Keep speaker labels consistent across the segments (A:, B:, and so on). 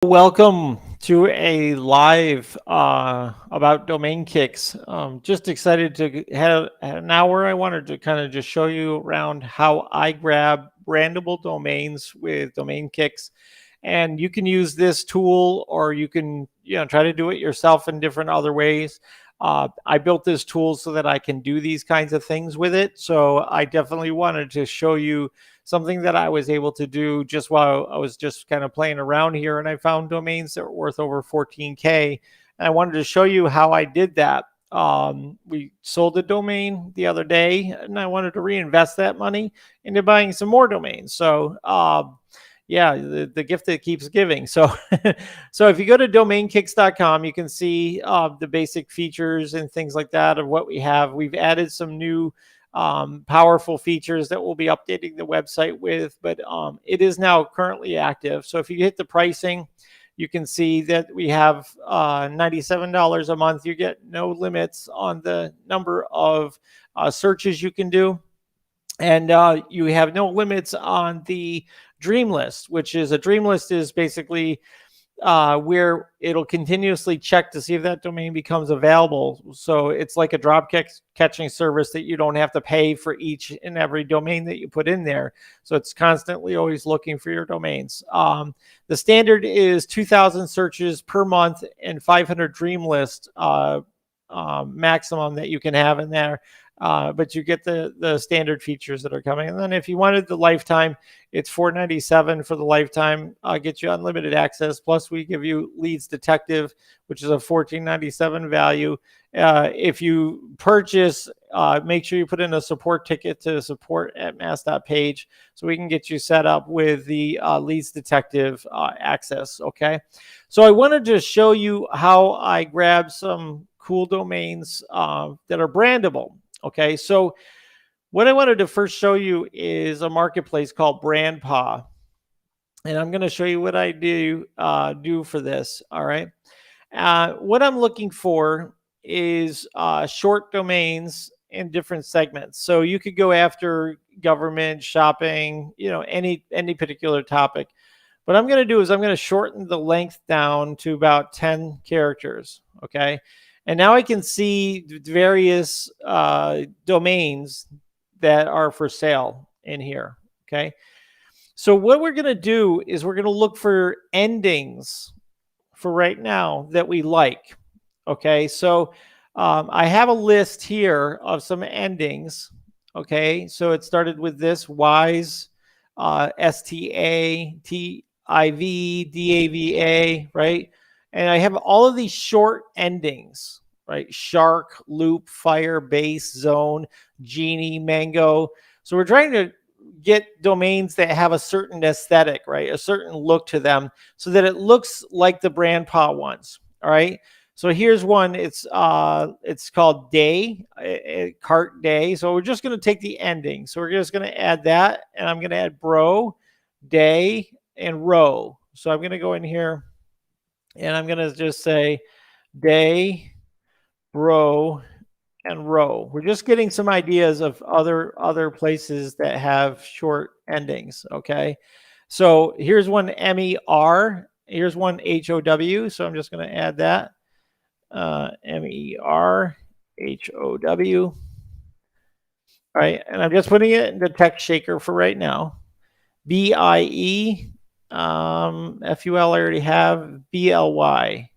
A: Welcome to a live about domain kicks. Just excited to have an hour. I wanted to kind of just show you around how I grab brandable domains with domain kicks. And you can use this tool, or you can try to do it yourself in different other ways. I built this tool so that I can do these kinds of things with it. So I definitely wanted to show you something that I was able to do just while I was just kind of playing around here, and I found domains that were worth over 14K. And I wanted to show you how I did that. We sold a domain the other day, and I wanted to reinvest that money into buying some more domains. So yeah, the gift that keeps giving. So so if you go to domainkicks.com, you can see the basic features and things like that of what we have. We've added some new powerful features that we'll be updating the website with, but it is now currently active. So if you hit the pricing, you can see that we have $97 a month. You get no limits on the number of searches you can do. And you have no limits on the dream list, which is a dream list is basically where it'll continuously check to see if that domain becomes available. So it's like a drop catching service that you don't have to pay for each and every domain that you put in there. So it's constantly always looking for your domains. The standard is 2,000 searches per month and 500 dream list maximum that you can have in there. But you get the standard features that are coming. And then if you wanted the lifetime, it's $497 for the lifetime. Get you unlimited access. Plus, we give you Leads Detective, which is a $14.97 value. If you purchase, make sure you put in a support ticket to support@mass.page so we can get you set up with the Leads Detective access. Okay. So I wanted to show you how I grab some cool domains that are brandable. Okay, so what I wanted to first show you is a marketplace called BrandPaw, and I'm going to show you what I do for this. All right, what I'm looking for is short domains in different segments. So you could go after government, shopping, any particular topic. What I'm going to do is I'm going to shorten the length down to about 10 characters. Okay. And now I can see various domains that are for sale in here. Okay. So what we're going to do is we're going to look for endings for right now that we like. Okay. So I have a list here of some endings. Okay. So it started with this WISE, STATIV, DAVA, right? And I have all of these short endings, right? Shark, loop, fire, base, zone, genie, mango. So we're trying to get domains that have a certain aesthetic, right? A certain look to them so that it looks like the BrandPaw ones. All right. So here's one. It's called day, cart day. So we're just going to take the ending. So we're just going to add that, and I'm going to add bro, day, and row. So I'm going to go in here, and I'm going to just say day, bro, and row. We're just getting some ideas of other places that have short endings. Okay. So here's one MER. Here's one HOW. So I'm just going to add that. MER HOW. All right. And I'm just putting it in the text shaker for right now. BIE. FUL I already have. BLY.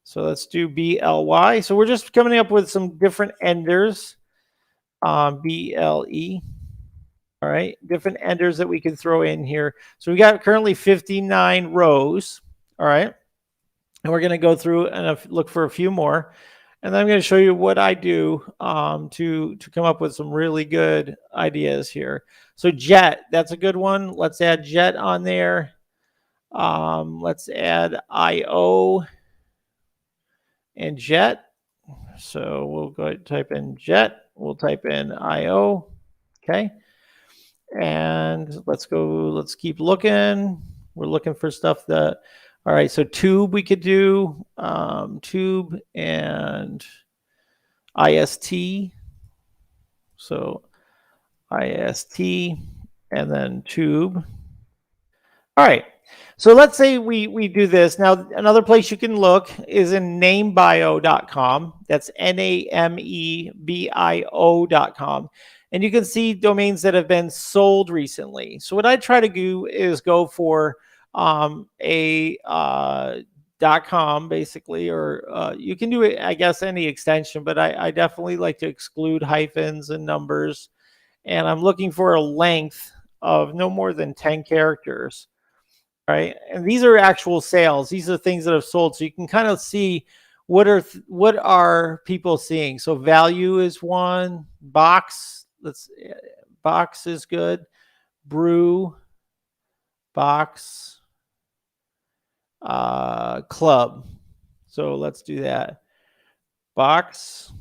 A: So let's do BLY. So we're just coming up with some different enders. BLE. All right, different enders that we can throw in here. So we got currently 59 rows. All right, and we're going to go through and look for a few more. And then I'm going to show you what I do to come up with some really good ideas here. So jet, that's a good one. Let's add jet on there. Let's add IO and jet. So we'll go ahead and type in jet. We'll type in IO. Okay. And let's keep looking. We're looking for stuff that, all right. So tube we could do, tube and IST. So IST and then tube. All right. So let's say we do this. Now, another place you can look is in namebio.com. That's NAMEBIO.com. And you can see domains that have been sold recently. So what I try to do is go for a .com basically, or you can do it, I guess, any extension, but I definitely like to exclude hyphens and numbers. And I'm looking for a length of no more than 10 characters. Right, and these are actual sales. These are things that have sold, so you can kind of see what are people seeing. So value is one. Box, box is good. Brew, box, club. So let's do that. Box,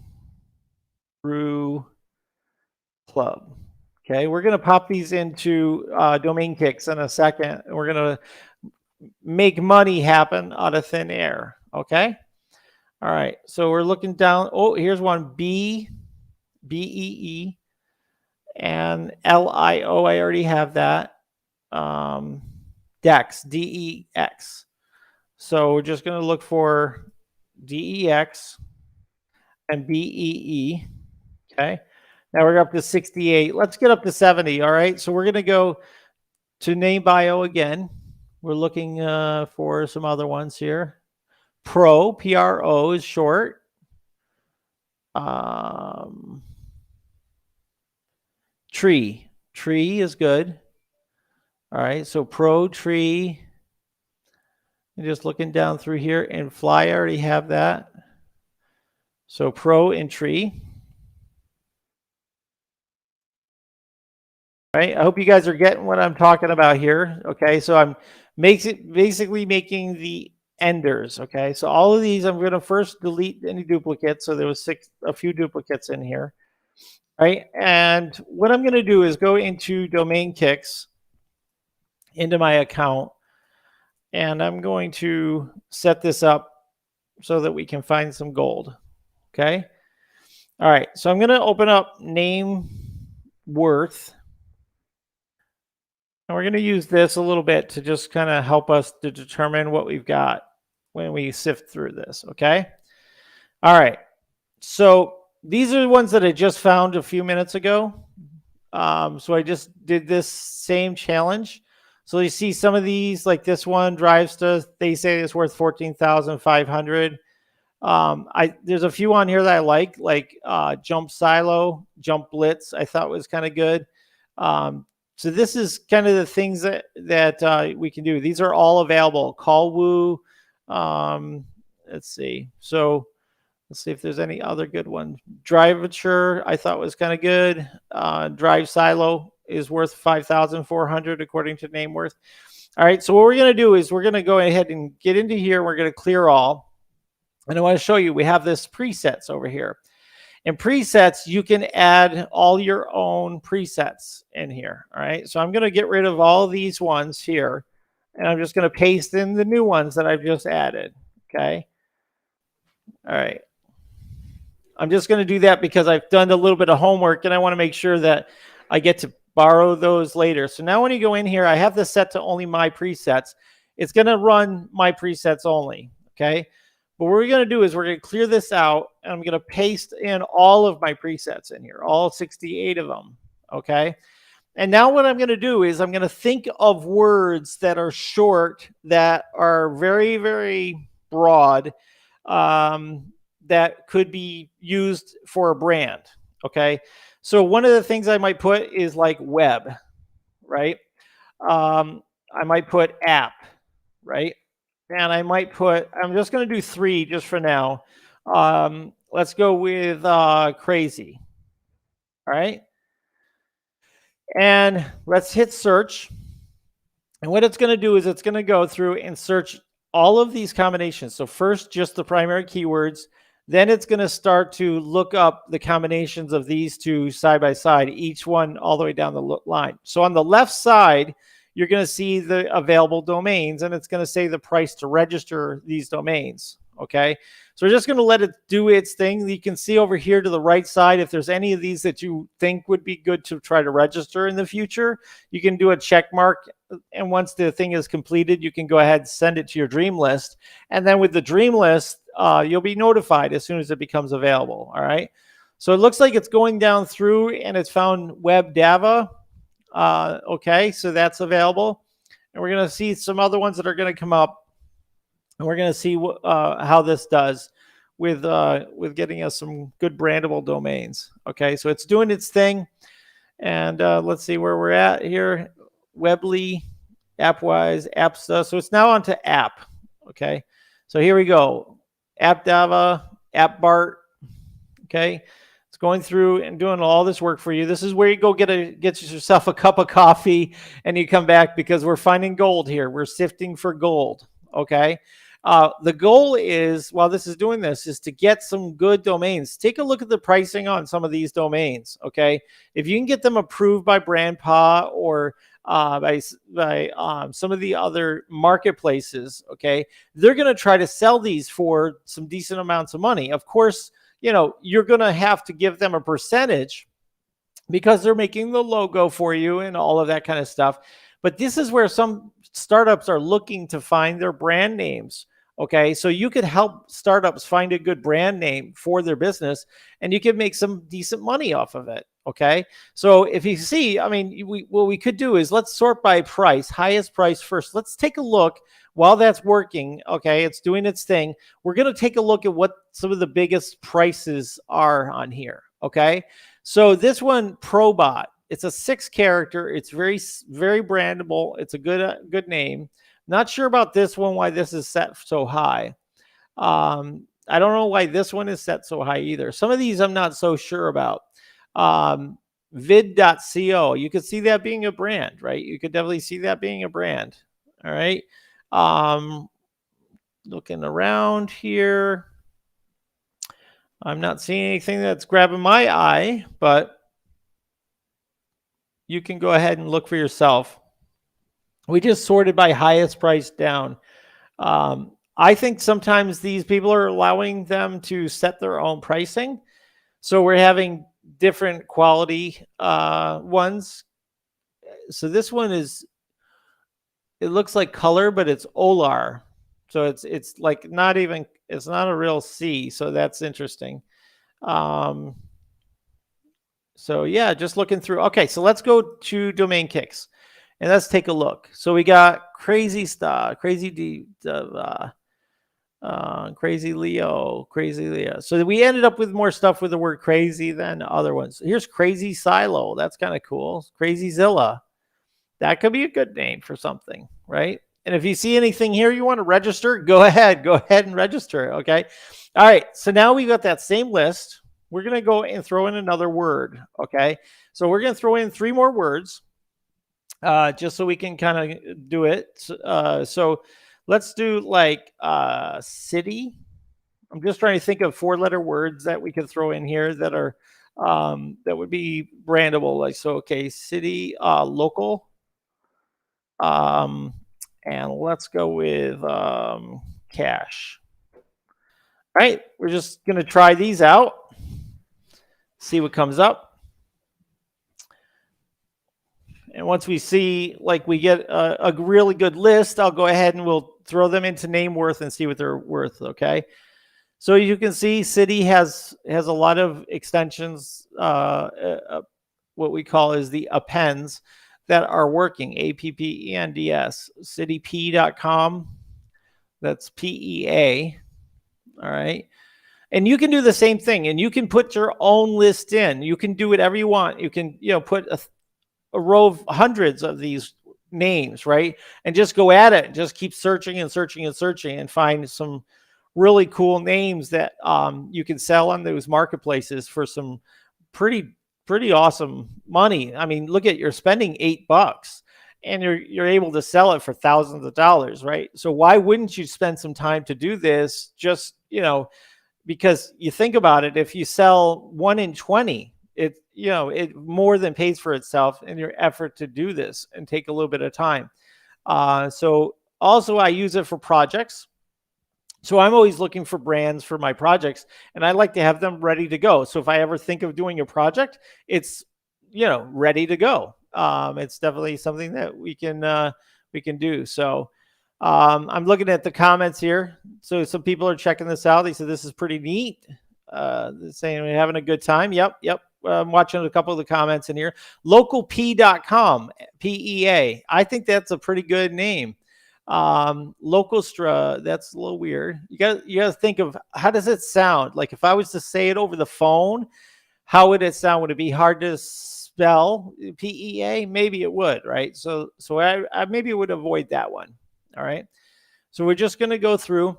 A: brew, club. Okay, we're going to pop these into domain kicks in a second. We're going to make money happen out of thin air. Okay. All right. So we're looking down. Oh, here's one. B E E and LIO. I already have that. Dex, DEX. So we're just going to look for DEX and BEE. Okay. Now we're up to 68. Let's get up to 70. All right. So we're going to go to name bio again. We're looking for some other ones here. Pro, PRO is short. Tree is good. All right, so pro tree. I'm just looking down through here, and fly, I already have that. So pro and tree. All right, I hope you guys are getting what I'm talking about here. Okay, so I'm basically making the enders. Okay, so all of these, I'm going to first delete any duplicates. So there was a few duplicates in here. Right, and what I'm going to do is go into domain kicks into my account, and I'm going to set this up so that we can find some gold. Okay, all right, so I'm going to open up name worth, and we're going to use this a little bit to just kind of help us to determine what we've got when we sift through this. Okay, all right, so these are the ones that I just found a few minutes ago. So I just did this same challenge. So you see some of these, like this one, drives to, they say it's worth 14,500. There's a few on here that I like Jump Silo, Jump Blitz, I thought was kind of good. So this is kind of the things that we can do. These are all available. Call Woo. Let's see. So let's see if there's any other good ones. Drivature, I thought was kind of good. Drive Silo is worth 5,400 according to Nameworth. All right, so what we're going to do is we're going to go ahead and get into here. We're going to clear all. And I want to show you, we have this presets over here. In presets, you can add all your own presets in here. All right, so I'm going to get rid of all of these ones here. And I'm just going to paste in the new ones that I've just added. Okay. All right. I'm just going to do that because I've done a little bit of homework and I want to make sure that I get to borrow those later. So now when you go in here, I have this set to only my presets. It's going to run my presets only. Okay. But what we're going to do is we're going to clear this out and I'm going to paste in all of my presets in here, all 68 of them. Okay. And now what I'm going to do is I'm going to think of words that are short, that are very, very broad, that could be used for a brand. Okay. So one of the things I might put is like web, right? I might put app, right? And I might put, I'm just going to do 3 just for now. Let's go with crazy. All right. And let's hit search. And what it's going to do is it's going to go through and search all of these combinations. So first, just the primary keywords. Then it's going to start to look up the combinations of these two side by side, each one all the way down the line. So on the left side, you're going to see the available domains, and it's going to say the price to register these domains. Okay, so we're just going to let it do its thing. You can see over here to the right side, if there's any of these that you think would be good to try to register in the future, you can do a check mark. And once the thing is completed, you can go ahead and send it to your dream list. And then with the dream list, you'll be notified as soon as it becomes available. All right. So it looks like it's going down through and it's found WebDava. Okay, so that's available. And we're going to see some other ones that are going to come up. And we're going to see how this does with getting us some good brandable domains. Okay, so it's doing its thing. And let's see where we're at here. Webly, AppWise, Appsta. So it's now onto app. Okay, so here we go. AppDava, AppBart. Okay, it's going through and doing all this work for you. This is where you go get yourself a cup of coffee and you come back, because we're finding gold here. We're sifting for gold. Okay. The goal is, while this is doing this, is to get some good domains. Take a look at the pricing on some of these domains. Okay. If you can get them approved by BrandPa or by some of the other marketplaces, okay, they're going to try to sell these for some decent amounts of money. Of course, you know, you're going to have to give them a percentage because they're making the logo for you and all of that kind of stuff. But this is where some startups are looking to find their brand names. Okay, so you could help startups find a good brand name for their business, and you can make some decent money off of it. Okay, so if you see, I mean, what we could do is let's sort by price, highest price first. Let's take a look while that's working. Okay, it's doing its thing. We're going to take a look at what some of the biggest prices are on here. Okay, so this one, Probot, it's a 6-character. It's very, very brandable. It's a good name. Not sure about this one, why this is set so high. I don't know why this one is set so high either. Some of these I'm not so sure about. Vid.co, you could see that being a brand, right? You could definitely see that being a brand. All right. Looking around here, I'm not seeing anything that's grabbing my eye, but you can go ahead and look for yourself. We just sorted by highest price down. I think sometimes these people are allowing them to set their own pricing. So we're having different quality ones. So this one is, it looks like color, but it's Olar. So it's like not even, it's not a real C. So that's interesting. So yeah, just looking through. Okay, so let's go to domain kicks. And let's take a look. So we got Crazy Star, Crazy Leo. So we ended up with more stuff with the word crazy than other ones. Here's Crazy Silo. That's kind of cool. Crazy Zilla. That could be a good name for something, right? And if you see anything here you want to register, go ahead and register. Okay. All right. So now we've got that same list. We're going to go and throw in another word. Okay. So we're going to throw in 3 more words. Just so we can kind of do it. So let's do like city. I'm just trying to think of 4-letter words that we could throw in here that are that would be brandable. Like, so, okay, city, local. And let's go with cash. All right, we're just going to try these out, see what comes up. And once we see, like, we get a really good list, I'll go ahead and we'll throw them into name worth and see what they're worth. Okay. So you can see city has a lot of extensions, what we call is the appends that are working. APPENDS, cityp.com. That's PEA. All right. And you can do the same thing, and you can put your own list in. You can do whatever you want. You can, put a row of hundreds of these names, right? And just go at it. Just keep searching and searching and searching and find some really cool names that you can sell on those marketplaces for some pretty awesome money. I mean, look at, you're spending $8 and you're able to sell it for thousands of dollars, right? So why wouldn't you spend some time to do this? Just, because you think about it, if you sell 1 in 20, it more than pays for itself in your effort to do this and take a little bit of time. So also I use it for projects. So I'm always looking for brands for my projects, and I like to have them ready to go. So if I ever think of doing a project, it's ready to go. It's definitely something that we can do. So I'm looking at the comments here. So some people are checking this out. They said this is pretty neat. They're saying we're having a good time. Yep, yep. I'm watching a couple of the comments in here. Localp.com, PEA. I think that's a pretty good name. Localstra, that's a little weird. You got to think of, how does it sound? Like if I was to say it over the phone, how would it sound? Would it be hard to spell PEA? Maybe it would, right? So I maybe would avoid that one. All right. So we're just going to go through.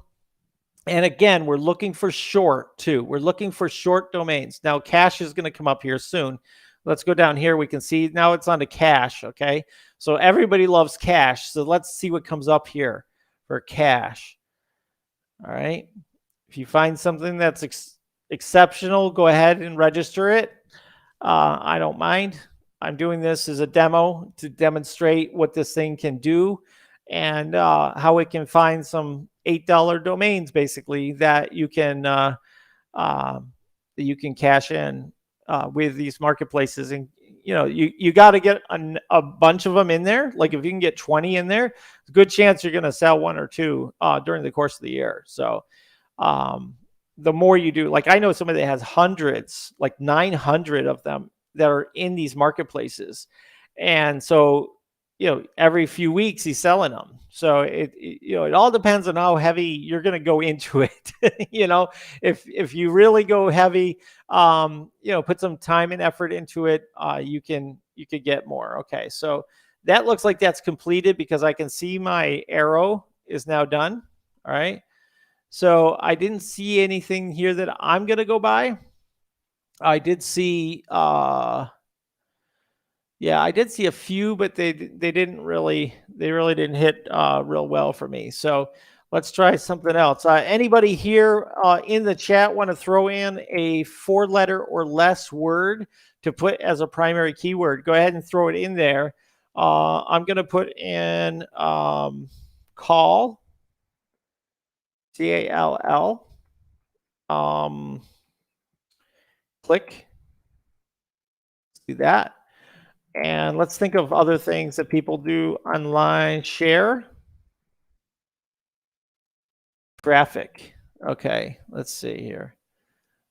A: And again, we're looking for short too. We're looking for short domains. Now, cache is going to come up here soon. Let's go down here. We can see now it's on to cache. Okay. So everybody loves cache. So let's see what comes up here for cache. All right. If you find something that's exceptional, go ahead and register it. I don't mind. I'm doing this as a demo to demonstrate what this thing can do and how it can find some $8 domains basically that you can cash in with these marketplaces. And you got to get a bunch of them in there. Like if you can get 20 in there, it's a good chance you're going to sell one or two during the course of the year. So the more you do, like I know somebody that has hundreds, like 900 of them that are in these marketplaces. And so, every few weeks he's selling them. So it all depends on how heavy you're going to go into it. If you really go heavy, put some time and effort into it, you could get more. Okay. So that looks like that's completed because I can see my arrow is now done. All right. So I didn't see anything here that I'm going to go by. I did see, I did see a few, but they really didn't hit real well for me. So let's try something else. Anybody here in the chat want to throw in a 4-letter or less word to put as a primary keyword? Go ahead and throw it in there. I'm going to put in call, CALL, click. Let's do that. And let's think of other things that people do online. Share. Traffic. Okay, let's see here.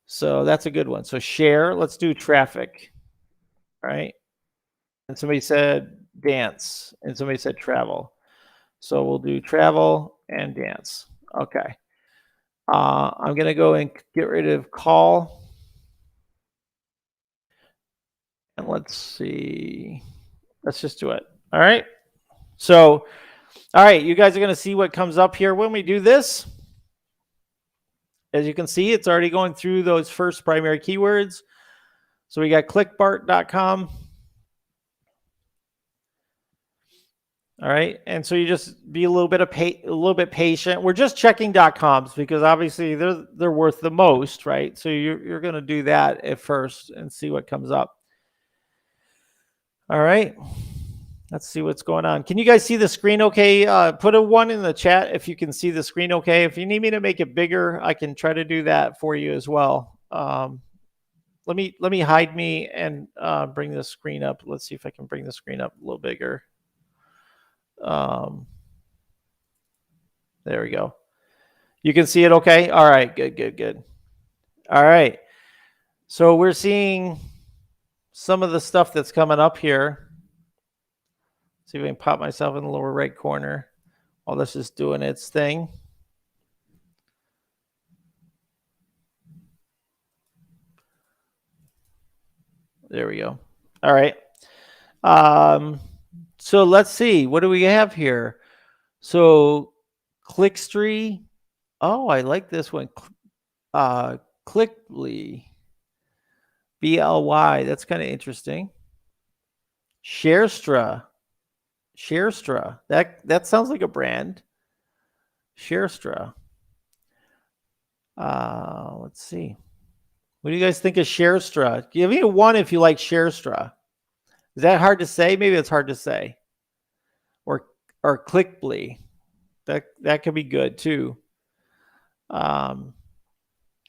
A: So that's a good one. So share, let's do traffic, right? And somebody said dance, and somebody said travel. So we'll do travel and dance. Okay. I'm going to go and get rid of call. And let's see. Let's just do it. All right. So, all right, you guys are going to see what comes up here when we do this. As you can see, it's already going through those first primary keywords. So we got clickbart.com. All right, and so you just be a little bit patient. We're just checking .coms because obviously they're worth the most, right? So you're going to do that at first and see what comes up. All right, let's see what's going on. Can you guys see the screen okay? Put a 1 in the chat if you can see the screen okay. If you need me to make it bigger, I can try to do that for you as well. Let me hide me and bring the screen up. Let's see if I can bring the screen up a little bigger. There we go. You can see it okay? All right, good. All right. So we're seeing some of the stuff that's coming up here. See if I can pop myself in the lower right corner while this is doing its thing. There we go. All right. So let's see. What do we have here? So Clickstream. Oh, I like this one. Clickly. BLY. That's kind of interesting. Sharestra. That sounds like a brand. Sharestra. Let's see. What do you guys think of Sharestra? Give me a 1 if you like Sharestra. Is that hard to say? Maybe it's hard to say. Or Clickly. That could be good too.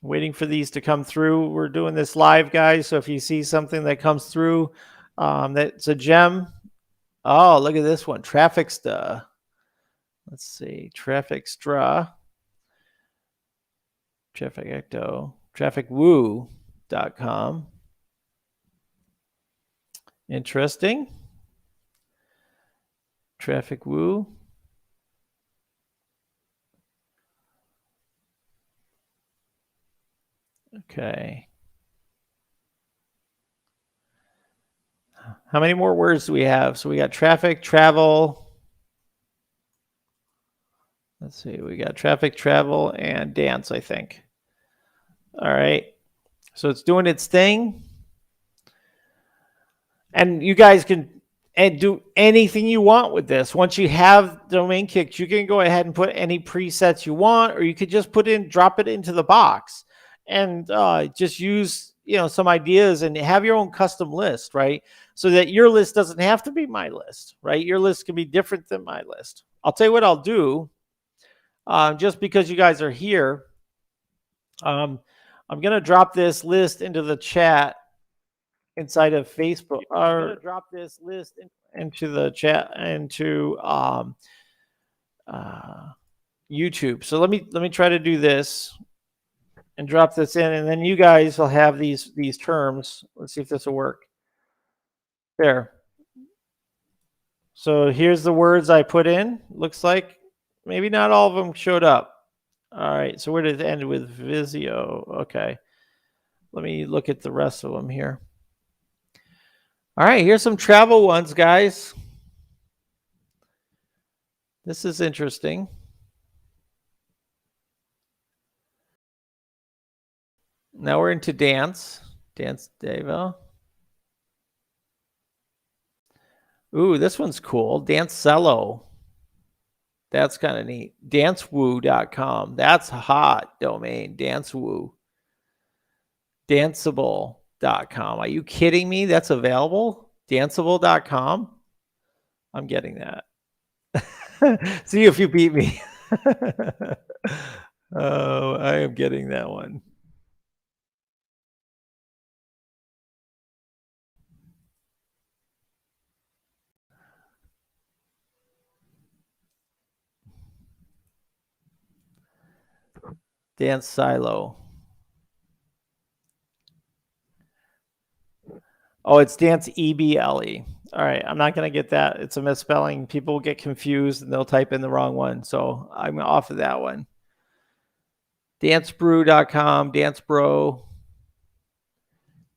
A: Waiting for these to come through. We're doing this live, guys. So if you see something that comes through that's a gem, oh, look at this one, Trafficsta. Let's see, Trafficstra, Trafficecto, TrafficWoo.com. Interesting. TrafficWoo. Okay. How many more words do we have? So we got traffic, travel. Let's see. We got traffic, travel, and dance, I think. All right. So it's doing its thing. And you guys can do anything you want with this. Once you have domain kicks, you can go ahead and put any presets you want, or you could just drop it into the box and just use some ideas and have your own custom list, right? So that your list doesn't have to be my list, right? Your list can be different than my list. I'll tell you what I'll do. Just because you guys are here, I'm going to drop this list into the chat inside of Facebook. I'm going to drop this list into the chat into YouTube. So let me try to do this and drop this in, and then you guys will have these terms. Let's see if this will work. There. So here's the words I put in. Looks like maybe not all of them showed up. All right. So where did it end with Visio? Okay. Let me look at the rest of them here. All right. Here's some travel ones, guys. This is interesting. Now we're into dance. Dance Deva. Ooh, this one's cool. Dancello. That's kind of neat. Dancewoo.com. That's a hot domain. Dancewoo. Danceable.com. Are you kidding me? That's available? Danceable.com? I'm getting that. See if you beat me. Oh, I am getting that one. Dance Silo. Oh, it's Dance EBLE. All right, I'm not going to get that. It's a misspelling. People get confused and they'll type in the wrong one. So I'm off of that one. Dancebrew.com, Dancebro,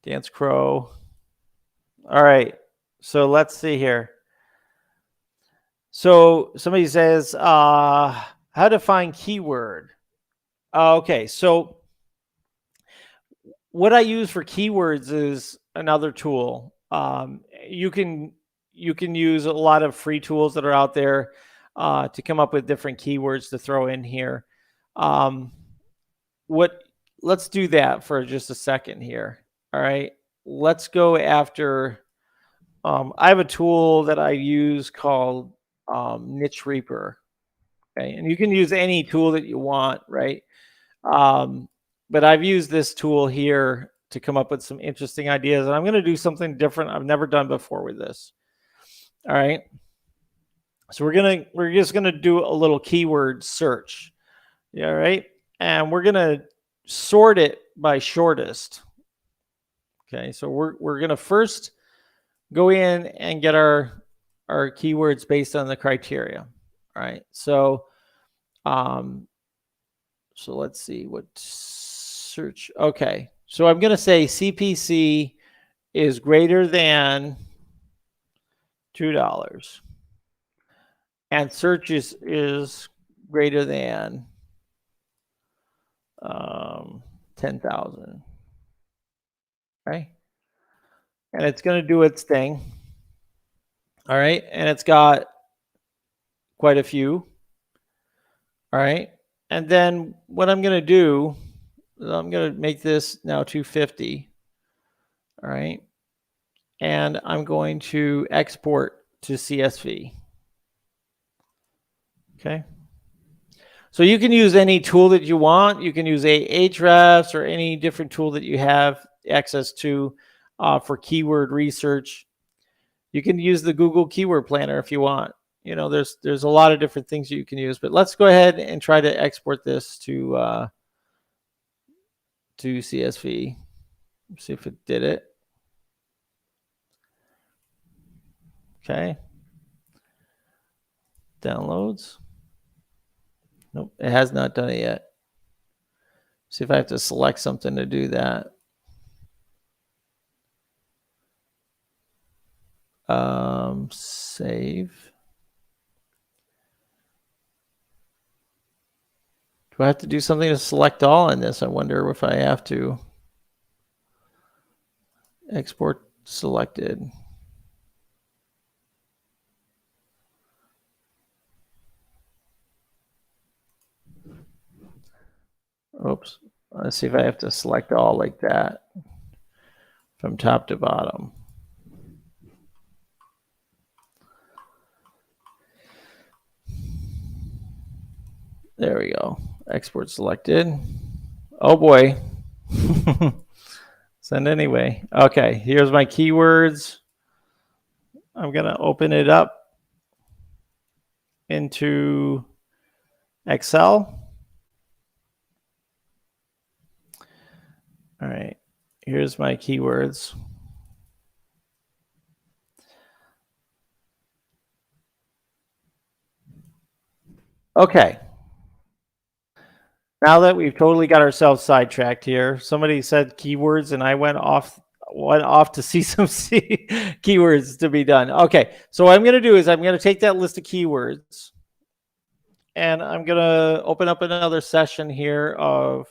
A: Dancecrow. All right, so let's see here. So somebody says, how to find keyword. Okay, so what I use for keywords is another tool. You can use a lot of free tools that are out there to come up with different keywords to throw in here. Let's do that for just a second here. All right, let's go after. I have a tool that I use called Niche Reaper. Okay, and you can use any tool that you want, right? But I've used this tool here to come up with some interesting ideas, and I'm going to do something different I've never done before with this. All right. So we're just gonna do a little keyword search. Yeah, all right. And we're gonna sort it by shortest. Okay, so we're gonna first go in and get our keywords based on the criteria. All right. So so let's see what search. Okay. So I'm gonna say CPC is greater than $2. And search is greater than 10,000. Okay. And it's going to do its thing. All right. And it's got quite a few. All right. And then what I'm going to do is I'm going to make this now 250. All right. And I'm going to export to CSV. Okay. So you can use any tool that you want. You can use Ahrefs or any different tool that you have access to for keyword research. You can use the Google Keyword Planner if you want. You know, there's a lot of different things you can use. But let's go ahead and try to export this to CSV. See if it did it. Okay. Downloads. Nope, it has not done it yet. See if I have to select something to do that. Save. Do I have to do something to select all in this? I wonder if I have to. Export selected. Oops. Let's see if I have to select all like that from top to bottom. There we go. Export selected. Oh boy. Send anyway. Okay, here's my keywords. I'm going to open it up into Excel. All right, here's my keywords. Okay. Now that we've totally got ourselves sidetracked here, somebody said keywords and I went off to see some keywords to be done. Okay, so what I'm going to do is I'm going to take that list of keywords and I'm going to open up another session here of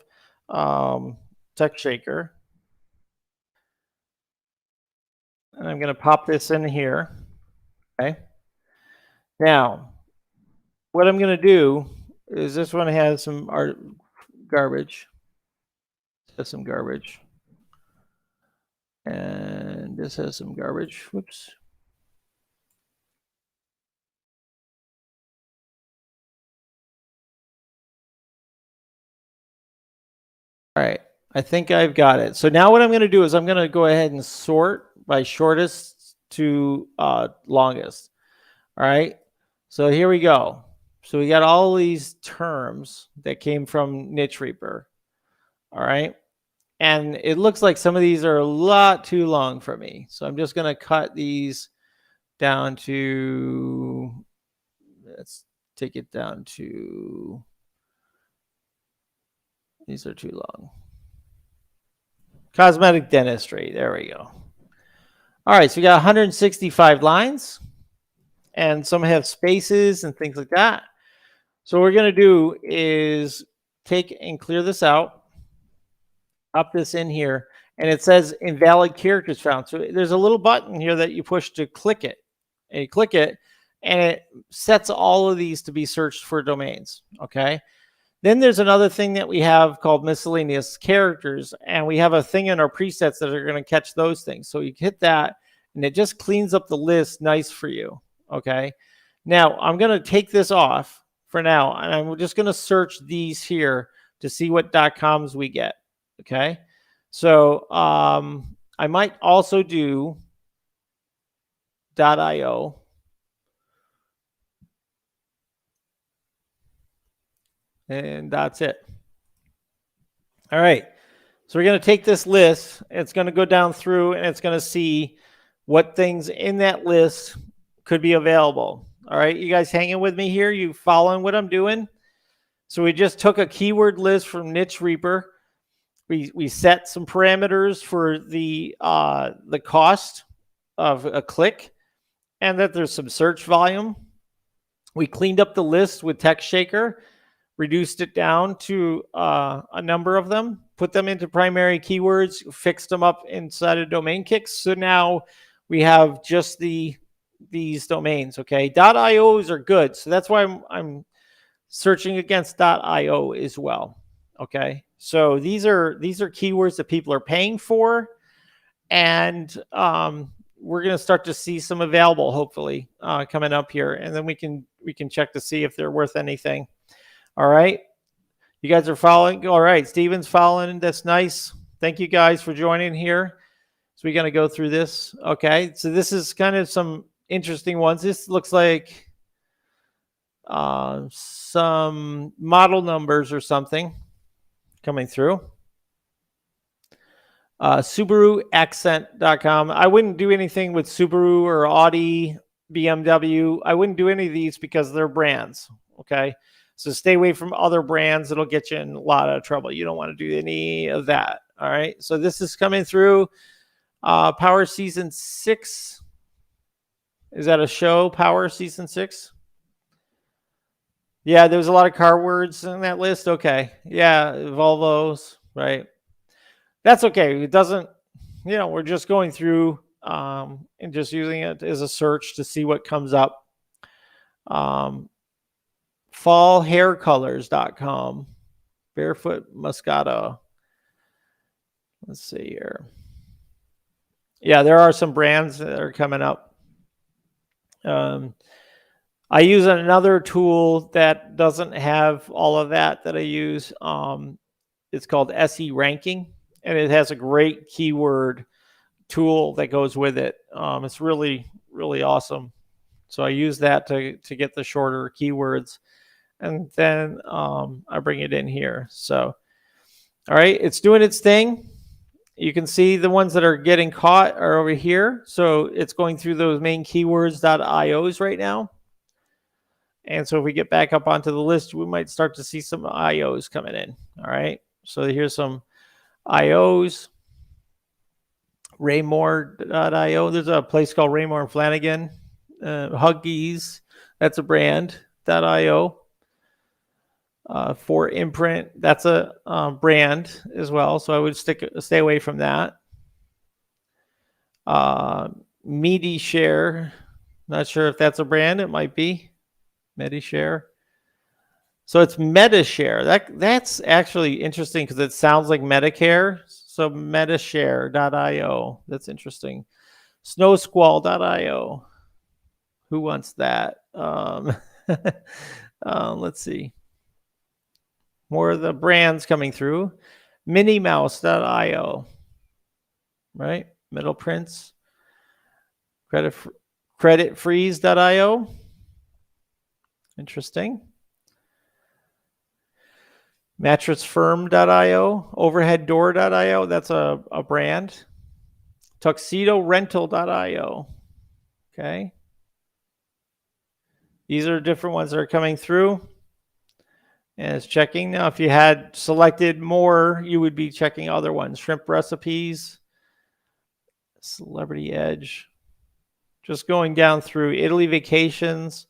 A: Text Shaker. And I'm going to pop this in here. Okay. Now, what I'm going to do is this one has some garbage. It has some garbage. And this has some garbage. Whoops. All right. I think I've got it. So now what I'm going to do is I'm going to go ahead and sort by shortest to longest. All right. So here we go. So we got all these terms that came from Niche Reaper. All right. And it looks like some of these are a lot too long for me. So I'm just going to cut these down to, let's take it down to, these are too long. Cosmetic dentistry. There we go. All right. So we got 165 lines and some have spaces and things like that. So what we're going to do is take and clear this out, pop this in here, and it says invalid characters found. So there's a little button here that you push to click it. And you click it, and it sets all of these to be searched for domains, okay? Then there's another thing that we have called miscellaneous characters, and we have a thing in our presets that are going to catch those things. So you hit that, and it just cleans up the list nice for you, okay? Now, I'm going to take this off for now, and I'm just going to search these here to see what .coms we get, okay? So I might also do .io. And that's it. All right. So we're going to take this list. It's going to go down through and it's going to see what things in that list could be available. All right. You guys hanging with me here? You following what I'm doing? So we just took a keyword list from Niche Reaper. We set some parameters for the cost of a click and that there's some search volume. We cleaned up the list with Text Shaker, reduced it down to a number of them, put them into primary keywords, fixed them up inside of domain kicks. So now we have just these domains, okay? .ios are good. So that's why I'm searching against .io as well, okay? So these are keywords that people are paying for, and we're going to start to see some available, hopefully, coming up here, and then we can check to see if they're worth anything. All right. You guys are following. All right. Steven's following. That's nice. Thank you guys for joining here. So we're going to go through this. Okay. So this is kind of some interesting ones. This looks like some model numbers or something coming through. SubaruAccent.com. I wouldn't do anything with Subaru or Audi, BMW. I wouldn't do any of these because they're brands. Okay. So stay away from other brands. It'll get you in a lot of trouble. You don't want to do any of that. All right. So this is coming through. Power Season 6. Is that a show? Power Season 6? Yeah, there was a lot of car words in that list. Okay. Yeah, Volvos, right? That's okay. It doesn't, we're just going through and just using it as a search to see what comes up. Fallhaircolors.com. Barefoot Moscato. Let's see here. Yeah, there are some brands that are coming up. I use another tool that doesn't have all of that I use. It's called SE Ranking, and it has a great keyword tool that goes with it. It's really, really awesome. So I use that to get the shorter keywords, and then I bring it in here. So, all right, it's doing its thing. You can see the ones that are getting caught are over here. So it's going through those main keywords.ios right now. And so if we get back up onto the list, we might start to see some IOs coming in. All right. So here's some IOs. Raymore.io. There's a place called Raymore and Flanagan. Huggies. That's a brand.io. For Imprint. That's a brand as well. So I would stay away from that. MediShare. Not sure if that's a brand. It might be. MediShare. So it's MetaShare. That's actually interesting because it sounds like Medicare. So MetaShare.io. That's interesting. Snowsquall.io. Who wants that? Let's see. More of the brands coming through. Minimouse.io. Right? Metal Prints. Creditfreeze.io. Interesting. Mattressfirm.io. Overheaddoor.io. That's a brand. TuxedoRental.io. Okay. These are different ones that are coming through. And it's checking. Now, if you had selected more, you would be checking other ones. Shrimp Recipes. Celebrity Edge. Just going down through Italy Vacations.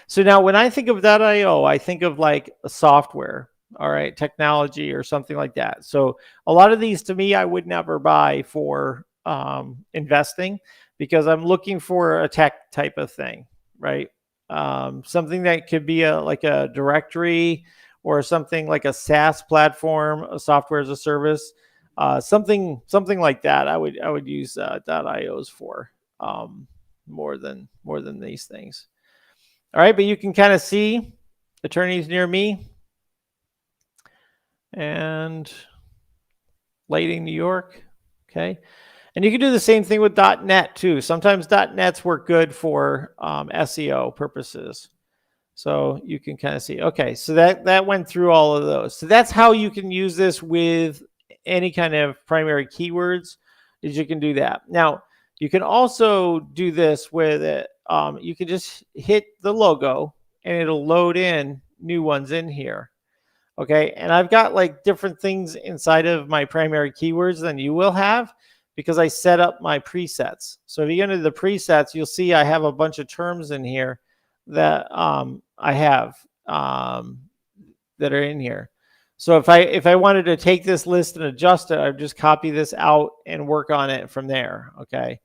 A: So now when I think of .io, I think of like a software, all right, technology or something like that. So a lot of these to me, I would never buy for investing because I'm looking for a tech type of thing, right? Something that could be like a directory or something like a SaaS platform, a software as a service, something like that. I would use .ios for more than these things. All right, but you can kind of see attorneys near me and Lighting New York. Okay, and you can do the same thing with .net too. Sometimes .nets work good for SEO purposes. So you can kind of see. Okay, so that went through all of those. So that's how you can use this with any kind of primary keywords. Is you can do that. Now you can also do this with it. You can just hit the logo and it'll load in new ones in here. Okay. And I've got like different things inside of my primary keywords than you will have because I set up my presets. So if you go into the presets, you'll see I have a bunch of terms in here that I have that are in here. So if I wanted to take this list and adjust it, I'd just copy this out and work on it from there. Okay.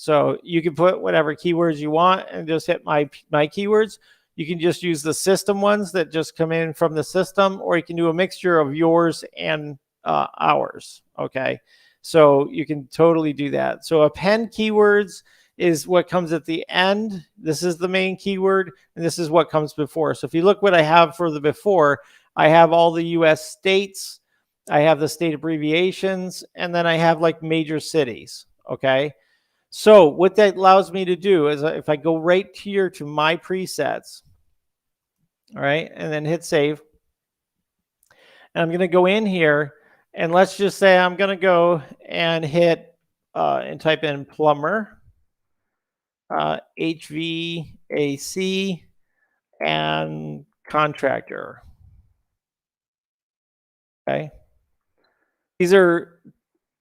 A: So you can put whatever keywords you want and just hit my keywords. You can just use the system ones that just come in from the system, or you can do a mixture of yours and ours. Okay. So you can totally do that. So Append Keywords is what comes at the end. This is the main keyword, and this is what comes before. So if you look what I have for the before, I have all the US states, I have the state abbreviations, and then I have like major cities. Okay. So what that allows me to do is if I go right here to my presets, all right, and then hit save, and I'm going to go in here, and let's just say I'm going to go and hit and type in plumber, HVAC, and contractor. Okay. These are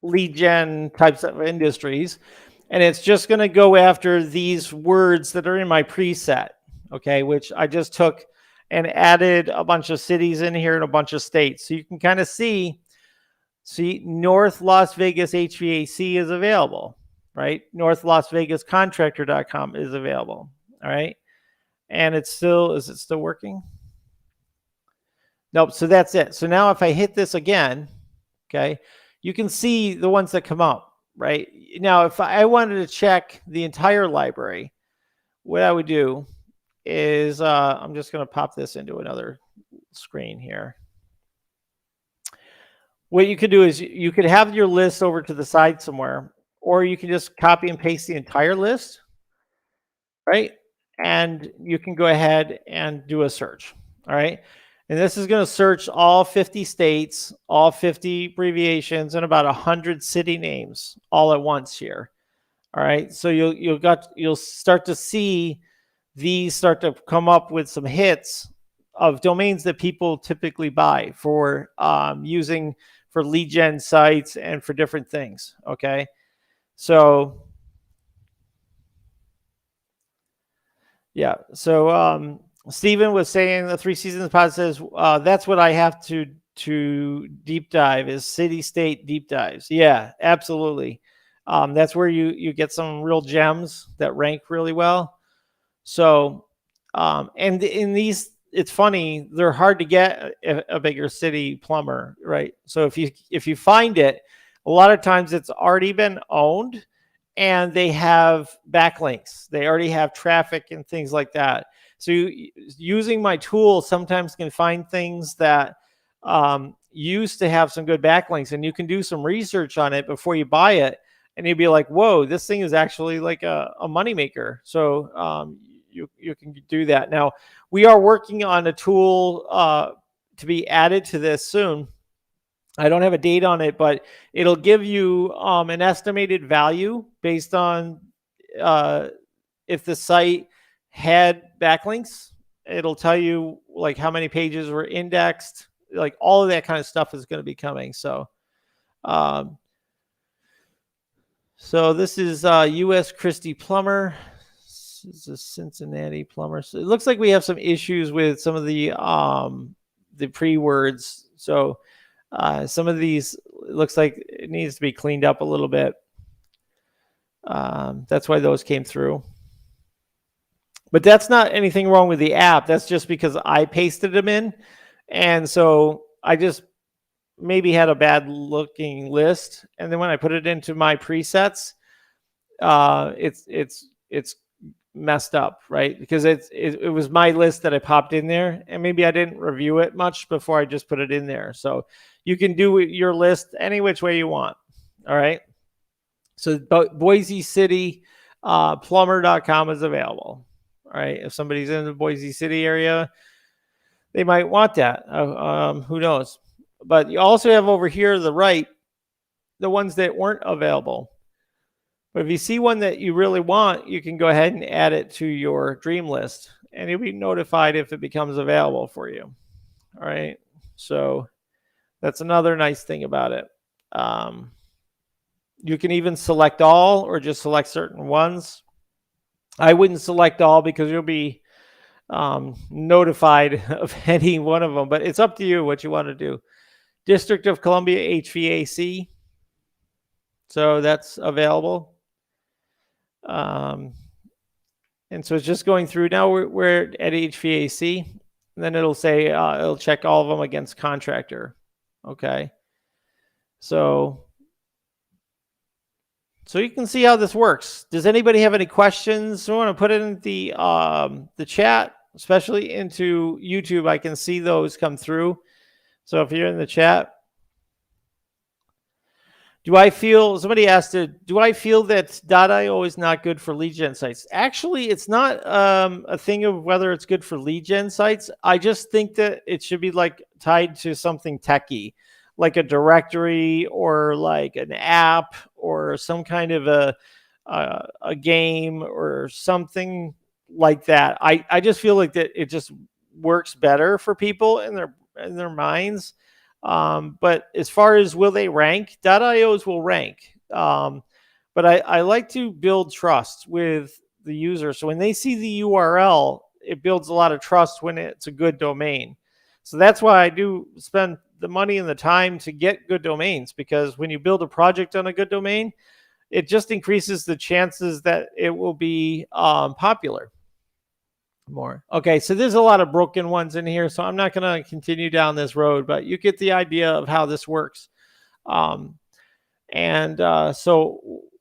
A: lead gen types of industries, and it's just going to go after these words that are in my preset, okay, which I just took and added a bunch of cities in here and a bunch of states. So you can kind of see North Las Vegas HVAC is available, right? North Las Vegas contractor.com is available, all right? And it's still, is it still working? Nope, so that's it. So now if I hit this again, okay, you can see the ones that come up, right? Now, if I wanted to check the entire library, what I would do is I'm just going to pop this into another screen here. What you could do is you could have your list over to the side somewhere, or you can just copy and paste the entire list, right? And you can go ahead and do a search, all right? And this is going to search all 50 states, all 50 abbreviations, and about 100 city names all at once here. All right, so you'll start to see these start to come up with some hits of domains that people typically buy for using for lead gen sites and for different things. Okay, so yeah, so Stephen was saying the 3 Seasons pod says that's what I have to deep dive is city state deep dives. Yeah, absolutely. That's where you get some real gems that rank really well. So, and in these, it's funny, they're hard to get a bigger city plumber, right? So if you find it, a lot of times it's already been owned and they have backlinks. They already have traffic and things like that. So using my tool sometimes can find things that used to have some good backlinks, and you can do some research on it before you buy it. And you'd be like, whoa, this thing is actually like a moneymaker. So you can do that. Now, we are working on a tool to be added to this soon. I don't have a date on it, but it'll give you an estimated value based on if the site had backlinks. It'll tell you like how many pages were indexed, like all of that kind of stuff is going to be coming. So this is U.S. Christie Plumber. This is a Cincinnati Plumber. So it looks like we have some issues with some of the pre-words. So some of these, it looks like it needs to be cleaned up a little bit. That's why those came through. But that's not anything wrong with the app. That's just because I pasted them in. And so I just maybe had a bad looking list. And then when I put it into my presets, it's messed up, right? Because it was my list that I popped in there, and maybe I didn't review it much before I just put it in there. So you can do your list any which way you want. All right. So Boise City plumber.com is available. All right. If somebody's in the Boise City area, they might want that. Who knows? But you also have over here to the right the ones that weren't available. But if you see one that you really want, you can go ahead and add it to your dream list, and you'll be notified if it becomes available for you. All right. So that's another nice thing about it. You can even select all or just select certain ones. I wouldn't select all because you'll be notified of any one of them, but it's up to you what you want to do. District of Columbia HVAC. So that's available. And so it's just going through. Now we're at HVAC, and then it'll say, it'll check all of them against contractor. Okay. So So you can see how this works. Does anybody have any questions? I want to put it in the chat, especially into YouTube. I can see those come through. So if you're in the chat, somebody asked, do I feel that .io is not good for lead gen sites? Actually, it's not a thing of whether it's good for lead gen sites. I just think that it should be like tied to something techy, like a directory or like an app or some kind of a game or something like that. I just feel like that it just works better for people in their minds. But as far as will they rank, .ios will rank. But I like to build trust with the user. So when they see the URL, it builds a lot of trust when it's a good domain. So that's why I do spend the money and the time to get good domains, because when you build a project on a good domain, it just increases the chances that it will be popular more. Okay, so there's a lot of broken ones in here, so I'm not going to continue down this road, but you get the idea of how this works. So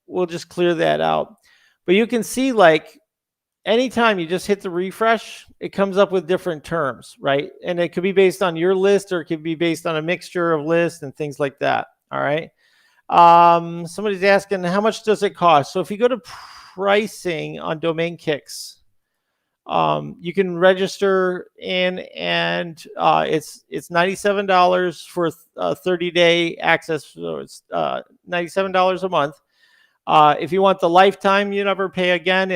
A: we'll just clear that out. But you can see, like, anytime you just hit the refresh, it comes up with different terms, right? And it could be based on your list, or it could be based on a mixture of lists and things like that. All right. Somebody's asking, how much does it cost? So if you go to pricing on Domain Kicks, you can register in, and it's $97 for a 30-day access. So it's $97 a month. If you want the lifetime, you never pay again.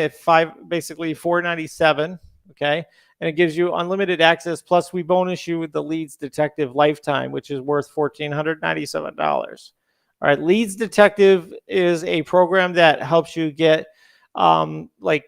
A: Basically $497. Okay, and it gives you unlimited access. Plus, we bonus you with the Leads Detective Lifetime, which is worth $1,497. All right, Leads Detective is a program that helps you get like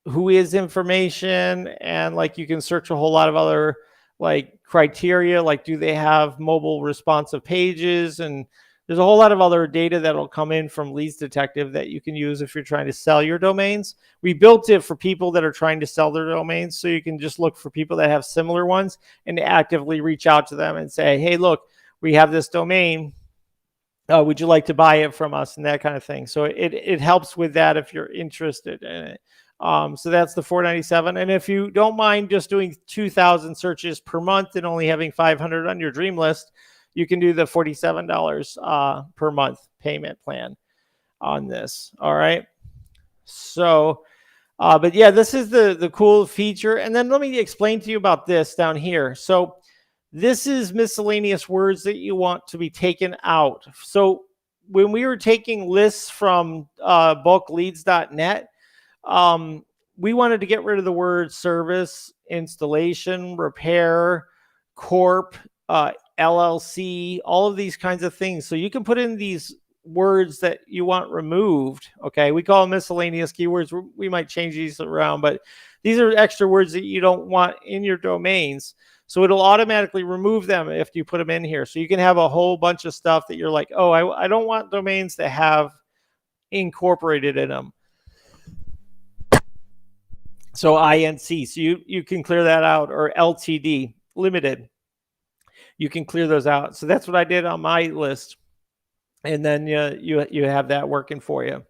A: who is information, and like you can search a whole lot of other like criteria, like do they have mobile responsive pages, and there's a whole lot of other data that'll come in from Leads Detective that you can use if you're trying to sell your domains. We built it for people that are trying to sell their domains, so you can just look for people that have similar ones and actively reach out to them and say, hey, look, we have this domain. Would you like to buy it from us, and that kind of thing. So it helps with that if you're interested in it. So that's the $497. And if you don't mind just doing 2,000 searches per month and only having 500 on your dream list, you can do the $47 per month payment plan on this. All right. So, but yeah, this is the cool feature. And then let me explain to you about this down here. So this is miscellaneous words that you want to be taken out. So when we were taking lists from bulkleads.net, we wanted to get rid of the word service, installation, repair, corp, LLC, all of these kinds of things. So you can put in these words that you want removed. Okay, we call them miscellaneous keywords. We might change these around, but these are extra words that you don't want in your domains. So it'll automatically remove them if you put them in here. So you can have a whole bunch of stuff that you're like, oh, I don't want domains that have incorporated in them. So INC, so you can clear that out, or LTD, limited. You can clear those out. So that's what I did on my list. And then you have that working for you.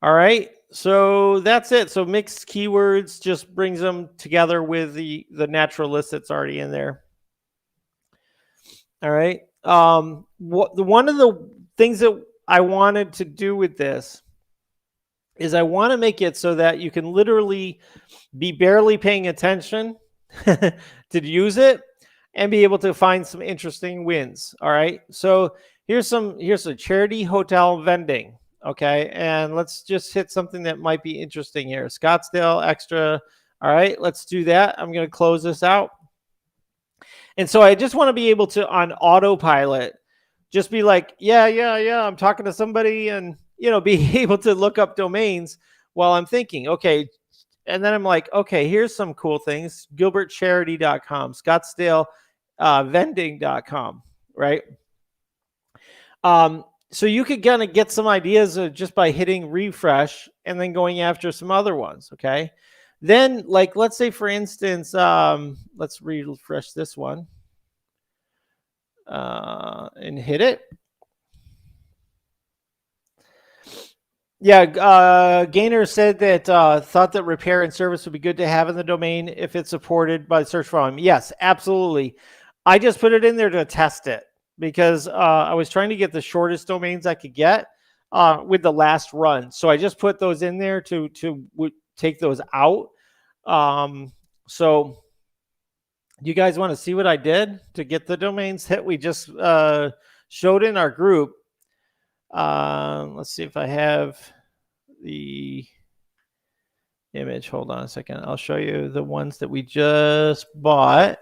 A: All right. So that's it. So mixed keywords just brings them together with the natural list that's already in there. All right. One of the things that I wanted to do with this is I want to make it so that you can literally be barely paying attention to use it and be able to find some interesting wins. All right. So here's a charity hotel vending. Okay. And let's just hit something that might be interesting here. Scottsdale extra. All right. Let's do that. I'm going to close this out. And so I just want to be able to, on autopilot, just be like, yeah. I'm talking to somebody, and, be able to look up domains while I'm thinking, okay. And then I'm like, okay, here's some cool things. GilbertCharity.com, Scottsdale vending.com, right? So you could kind of get some ideas just by hitting refresh and then going after some other ones. Okay. Then, like, let's say, for instance, let's refresh this one and hit it. Yeah, Gaynor said that thought that repair and service would be good to have in the domain if it's supported by the search volume. Yes, absolutely. I just put it in there to test it because I was trying to get the shortest domains I could get with the last run. So I just put those in there to take those out. So you guys want to see what I did to get the domains that we just showed in our group? Let's see if I have the image. Hold on a second. I'll show you the ones that we just bought.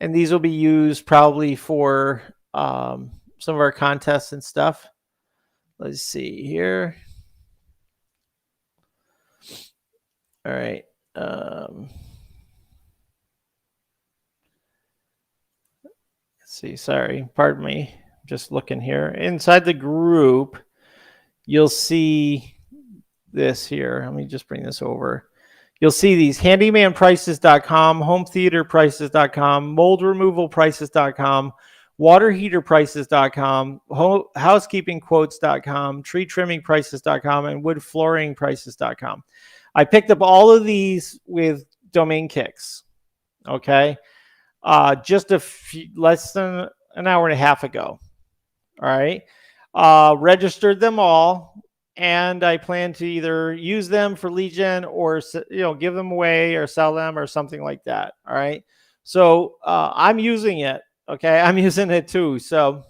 A: And these will be used probably for some of our contests and stuff. Let's see here. All right. Let's see. Sorry. Pardon me. Just looking here. Inside the group, you'll see this here. Let me just bring this over. You'll see these handymanprices.com, hometheaterprices.com, moldremovalprices.com, waterheaterprices.com, housekeepingquotes.com, treetrimmingprices.com, and woodflooringprices.com. I picked up all of these with domain kicks. Okay. Just less than an hour and a half ago. All right. Registered them all, and I plan to either use them for lead gen or give them away or sell them or something like that. All right. So I'm using it. Okay, I'm using it too. So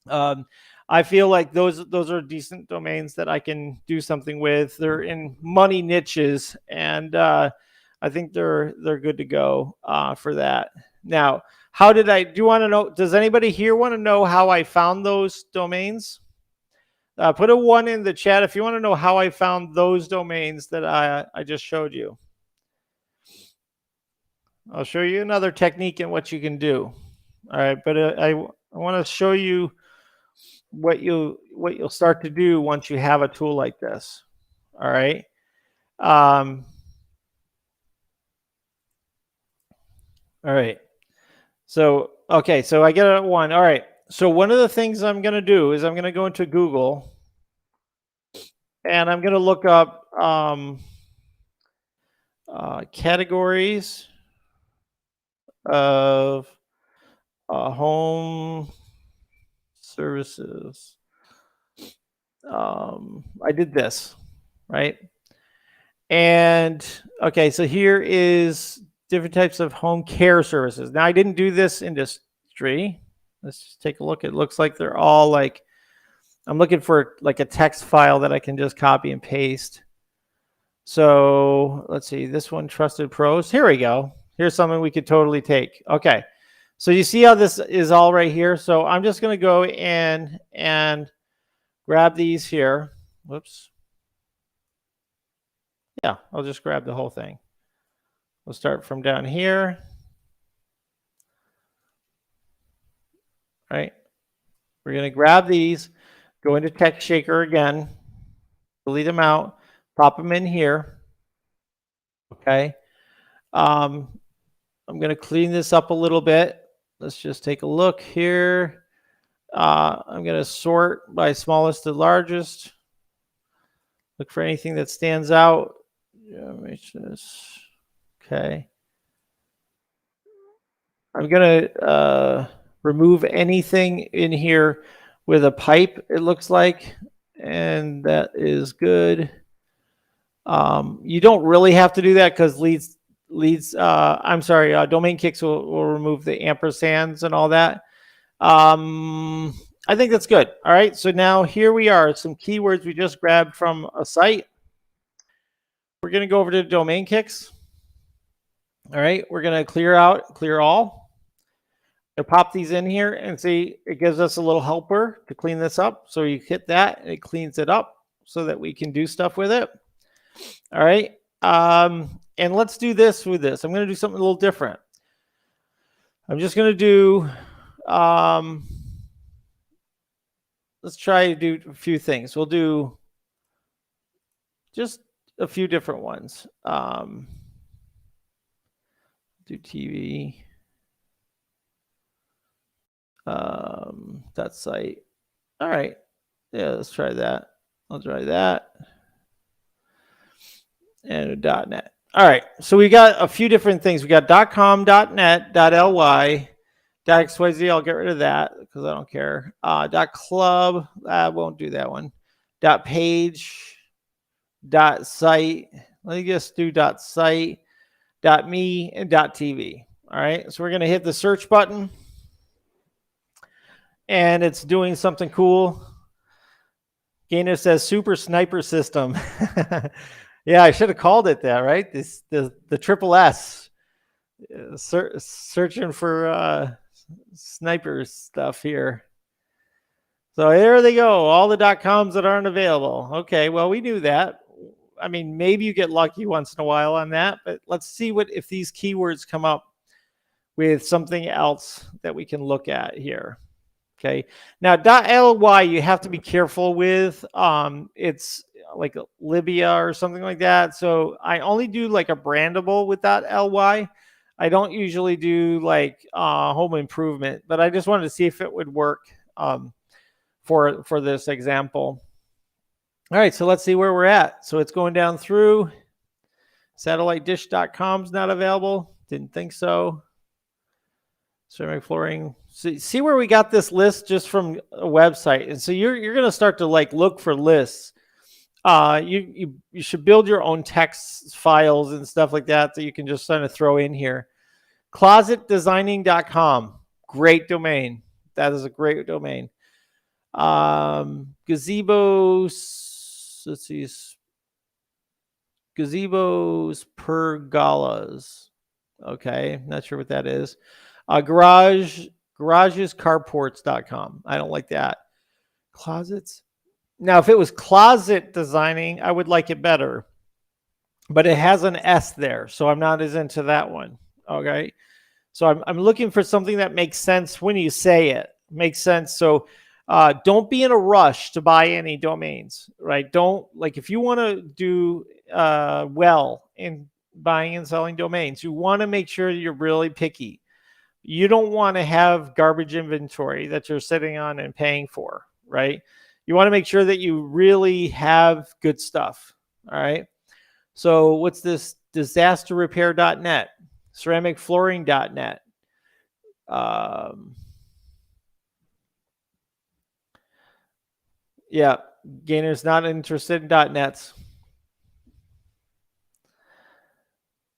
A: I feel like those are decent domains that I can do something with. They're in money niches, and I think they're good to go for that. Now, how did I do? You want to know? Does anybody here want to know how I found those domains? Put a 1 in the chat if you want to know how I found those domains that I just showed you. I'll show you another technique and what you can do. All right, but I want to show you what you'll start to do once you have a tool like this. All right. All right. So, okay, so I get a 1. All right. So one of the things I'm going to do is I'm going to go into Google and I'm going to look up categories of home services. I did this, right? And okay, so here is different types of home care services. Now, I didn't do this industry. Let's just take a look. It looks like they're all like, I'm looking for like a text file that I can just copy and paste. So let's see, this one, Trusted Pros. Here we go. Here's something we could totally take. Okay. So you see how this is all right here. So I'm just going to go in and grab these here. Whoops. Yeah, I'll just grab the whole thing. We'll start from down here. Right. We're going to grab these, go into Text Shaker again, delete them out, pop them in here. Okay. I'm going to clean this up a little bit. Let's just take a look here. I'm going to sort by smallest to largest. Look for anything that stands out. Okay. I'm going to remove anything in here with a pipe, it looks like, and that is good. You don't really have to do that because domain kicks will remove the ampersands and all that. I think that's good. All right, so now here we are, some keywords we just grabbed from a site. We're going to go over to domain kicks. All right, we're going to clear all. I'll pop these in here and see, it gives us a little helper to clean this up. So you hit that and it cleans it up so that we can do stuff with it. All right. And let's do this with this. I'm going to do something a little different. I'm just going to do, let's try to do a few things. We'll do just a few different ones. Do TV. That site. All right. Yeah, let's try that. I'll try that. And .net. All right, so we got a few different things. We got .com, .net, .ly, .xyz. I'll get rid of that because I don't care. .club, I won't do that one. .page, .site. Let me just do .site, .me, and .tv. All right, so we're going to hit the search button, and it's doing something cool. Gainer says Super Sniper System. Yeah, I should have called it that, right? The triple S. Searching for sniper stuff here. So there they go. All the .coms that aren't available. Okay, well, we knew that. I mean, maybe you get lucky once in a while on that, but let's see what if these keywords come up with something else that we can look at here. Okay, now .ly you have to be careful with. It's like Libya or something like that. So I only do like a brandable with .ly. I don't usually do like home improvement, but I just wanted to see if it would work for this example. All right, so let's see where we're at. So it's going down through. SatelliteDish.com's not available. Didn't think so. Ceramic flooring. See where we got this list just from a website, and so you're going to start to like look for lists. You should build your own text files and stuff like that you can just kind of throw in here. ClosetDesigning.com, great domain. That is a great domain. Gazebos. Let's see. Gazebos pergolas. Okay, not sure what that is. Garagescarports.com. I don't like that. Closets. Now, if it was closet designing, I would like it better. But it has an S there, so I'm not as into that one. Okay. So I'm looking for something that makes sense when you say it. Makes sense. So don't be in a rush to buy any domains, right? Don't, like, if you want to do well in buying and selling domains, you want to make sure you're really picky. You don't want to have garbage inventory that you're sitting on and paying for, right? You want to make sure that you really have good stuff, all right? So what's this? Disasterrepair.net, ceramicflooring.net. Yeah, Gainer's not interested in .nets.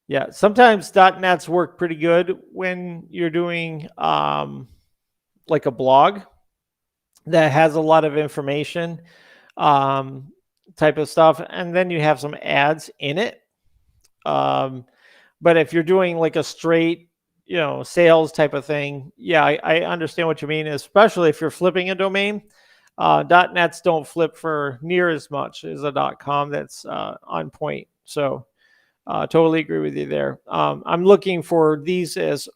A: Yeah, sometimes .nets work pretty good when you're doing like a blog that has a lot of information type of stuff, and then you have some ads in it. But if you're doing like a straight, sales type of thing, yeah, I understand what you mean, especially if you're flipping a domain. .nets don't flip for near as much as a .com that's on point. So totally agree with you there. I'm looking for these as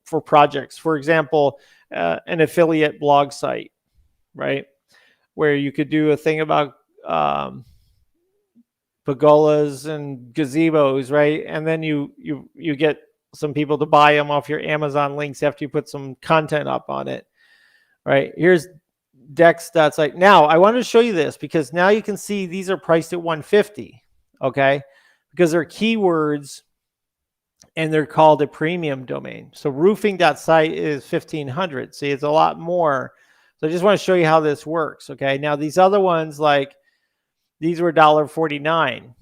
A: for projects. For example, an affiliate blog site, right? Where you could do a thing about pergolas and gazebos, right? And then you get some people to buy them off your Amazon links after you put some content up on it, right? Here's Dex.site. Now I want to show you this because now you can see these are priced at $150, okay? Because they're keywords and they're called a premium domain. So roofing.site is $1,500. See, it's a lot more. So I just want to show you how this works, okay? Now these other ones, like these were $1.49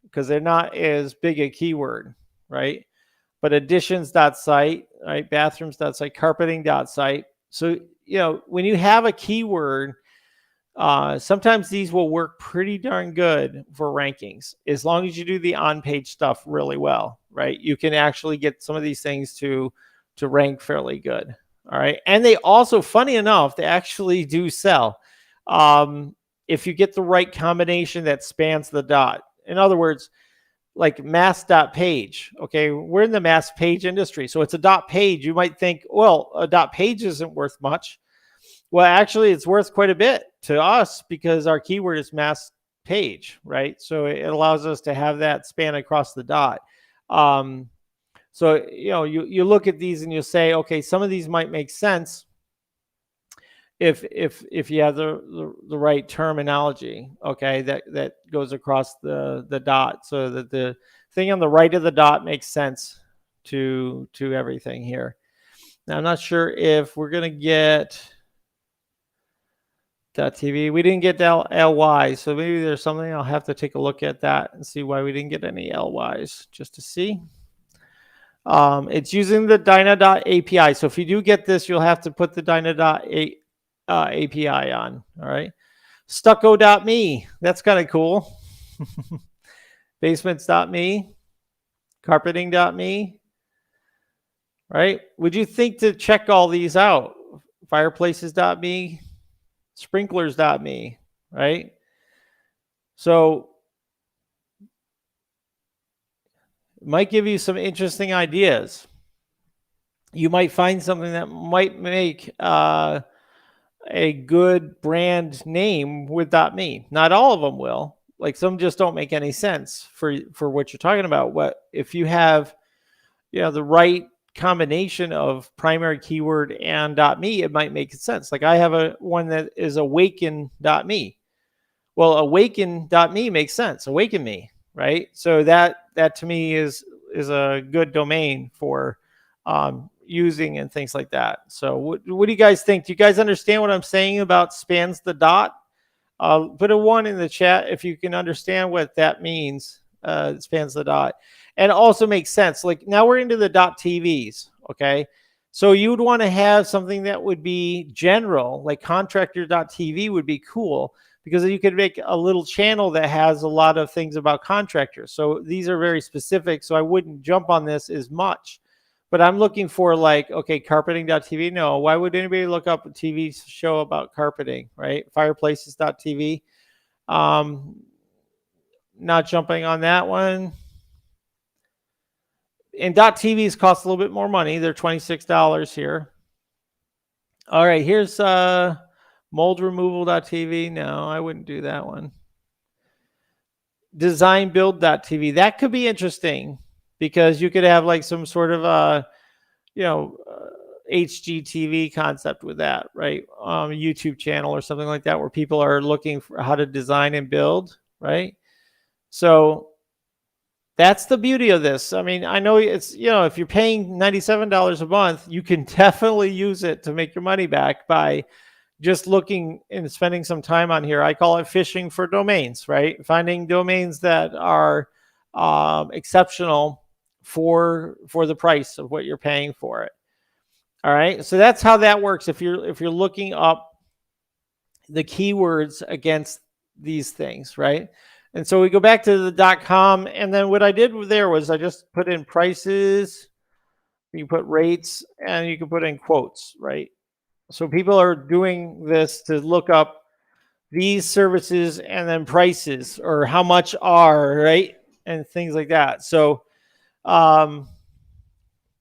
A: because they're not as big a keyword, right? But additions.site, right? Bathrooms.site, carpeting.site. So, when you have a keyword, sometimes these will work pretty darn good for rankings as long as you do the on-page stuff really well, right? You can actually get some of these things to rank fairly good, all right? And they also, funny enough, they actually do sell if you get the right combination that spans the dot. In other words, like mass.page, okay? We're in the mass page industry, so it's a dot page. You might think, well, a dot page isn't worth much. Well, actually, it's worth quite a bit to us because our keyword is mass page, right? So it allows us to have that span across the dot. So, you look at these and you say, okay, some of these might make sense. if you have the right terminology, okay, that goes across the dot, so that the thing on the right of the dot makes sense to everything here. Now I'm not sure if we're gonna get .tv. We didn't get ly, so maybe there's something. I'll have to take a look at that and see why we didn't get any lys, just to see. It's using the Dyna.api. So if you do get this, you'll have to put the Dyna.api on. All right. Stucco.me. That's kind of cool. Basements.me. Carpeting.me. Right. Would you think to check all these out? Fireplaces.me. Sprinklers.me. Right. So it might give you some interesting ideas. You might find something that might make a good brand name with .me. Not all of them will. Like, some just don't make any sense for what you're talking about. What if you have, the right combination of primary keyword and .me, it might make sense. Like, I have one that is awaken.me. Well, awaken.me makes sense. Awaken me, right? So that to me is a good domain for using and things like that. So what do you guys think? Do you guys understand what I'm saying about spans the dot? Put a 1 in the chat if you can understand what that means. Spans the dot, and also makes sense. Like, now we're into the .tvs, okay? So you would want to have something that would be general, like contractor.tv would be cool, because you could make a little channel that has a lot of things about contractors. So these are very specific, so I wouldn't jump on this as much. But I'm looking for, like, okay, carpeting.tv. No, why would anybody look up a TV show about carpeting, right? Fireplaces.tv. Not jumping on that one. And .tvs cost a little bit more money. They're $26 here. All right, here's mold removal.tv. No, I wouldn't do that one. Design build.tv. That could be interesting, because you could have like some sort of HGTV concept with that, right? YouTube channel or something like that, where people are looking for how to design and build, right? So that's the beauty of this. I mean, I know it's, if you're paying $97 a month, you can definitely use it to make your money back by just looking and spending some time on here. I call it fishing for domains, right? Finding domains that are exceptional for the price of what you're paying for it. All right, so that's how that works. If you're looking up the keywords against these things, right? And so we go back to the .com, and then what I did there was I just put in prices. You put rates, and you can put in quotes, right? So people are doing this to look up these services and then prices, or how much are, right? And things like that. So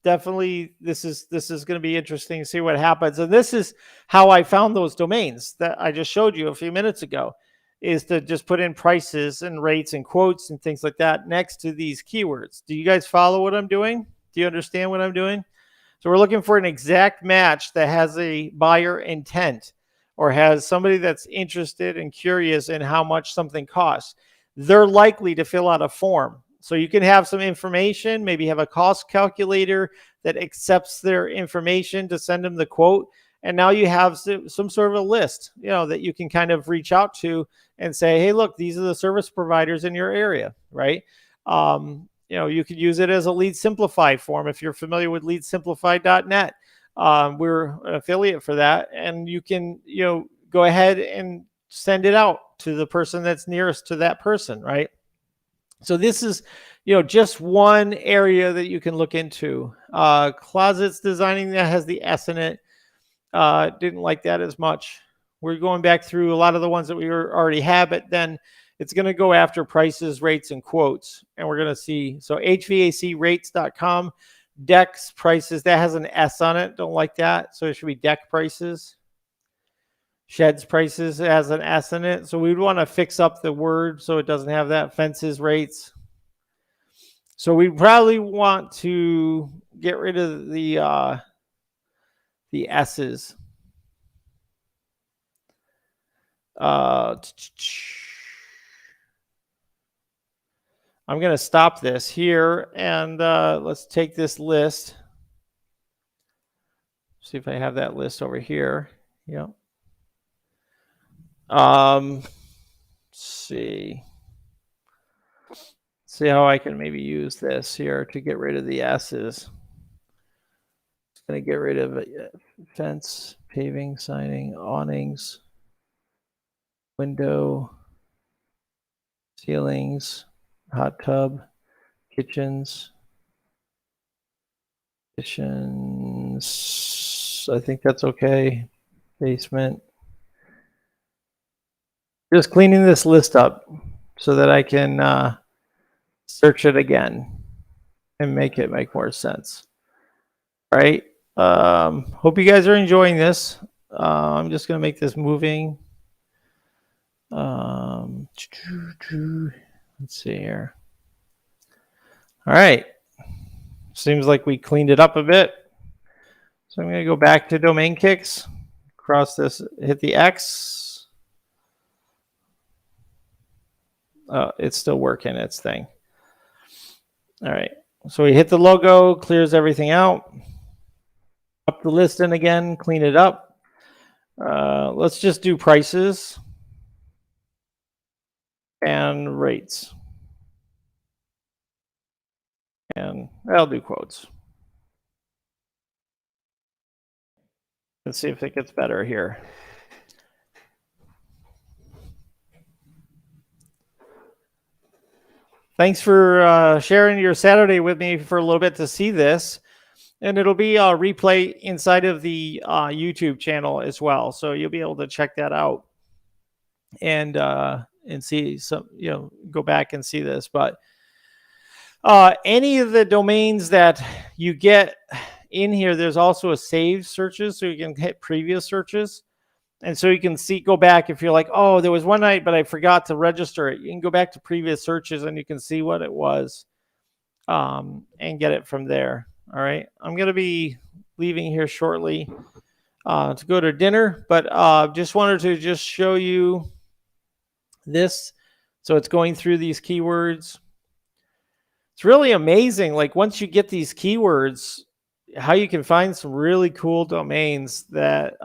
A: definitely this is going to be interesting to see what happens. And this is how I found those domains that I just showed you a few minutes ago, is to just put in prices and rates and quotes and things like that next to these keywords. Do you guys follow what I'm doing? Do you understand what I'm doing? So we're looking for an exact match that has a buyer intent, or has somebody that's interested and curious in how much something costs. They're likely to fill out a form. So you can have some information, maybe have a cost calculator that accepts their information to send them the quote. And now you have some sort of a list, that you can kind of reach out to and say, hey, look, these are the service providers in your area, right? You could use it as a Lead Simplify form if you're familiar with leadsimplify.net. We're an affiliate for that, and you can go ahead and send it out to the person that's nearest to that person, right? So this is just one area that you can look into. Closets designing, that has the S in it. Didn't like that as much. We're going back through a lot of the ones that we already have, but then it's going to go after prices, rates, and quotes. And we're going to see, so hvacrates.com, decks prices, that has an S on it. Don't like that. So it should be deck prices. Sheds prices, it has an S in it. So we'd want to fix up the word so it doesn't have that. Fences rates. So we probably want to get rid of the S's. I'm going to stop this here and let's take this list. See if I have that list over here. Yep. See how I can maybe use this here to get rid of the S's. It's going to get rid of fence, paving, signing, awnings, window, ceilings, hot tub, kitchens. I think that's okay. Basement. Just cleaning this list up so that I can search it again and make it make more sense. All right. Hope you guys are enjoying this. I'm just going to make this moving. Let's see here. All right. Seems like we cleaned it up a bit. So I'm going to go back to domain kicks, cross this, hit the X. It's still working its thing. All right. So we hit the logo, clears everything out. Up the listing again, clean it up. Let's just do prices and rates. And I'll do quotes. Let's see if it gets better here. Thanks for sharing your Saturday with me for a little bit to see this. And it'll be a replay inside of the YouTube channel as well. So you'll be able to check that out and see some, go back and see this. But any of the domains that you get in here, there's also a save searches. So you can hit previous searches. And so you can go back if you're like, oh, there was one night, but I forgot to register it. You can go back to previous searches and you can see what it was and get it from there. All right. I'm going to be leaving here shortly to go to dinner, but just wanted to just show you this. So it's going through these keywords. It's really amazing. Like once you get these keywords, how you can find some really cool domains that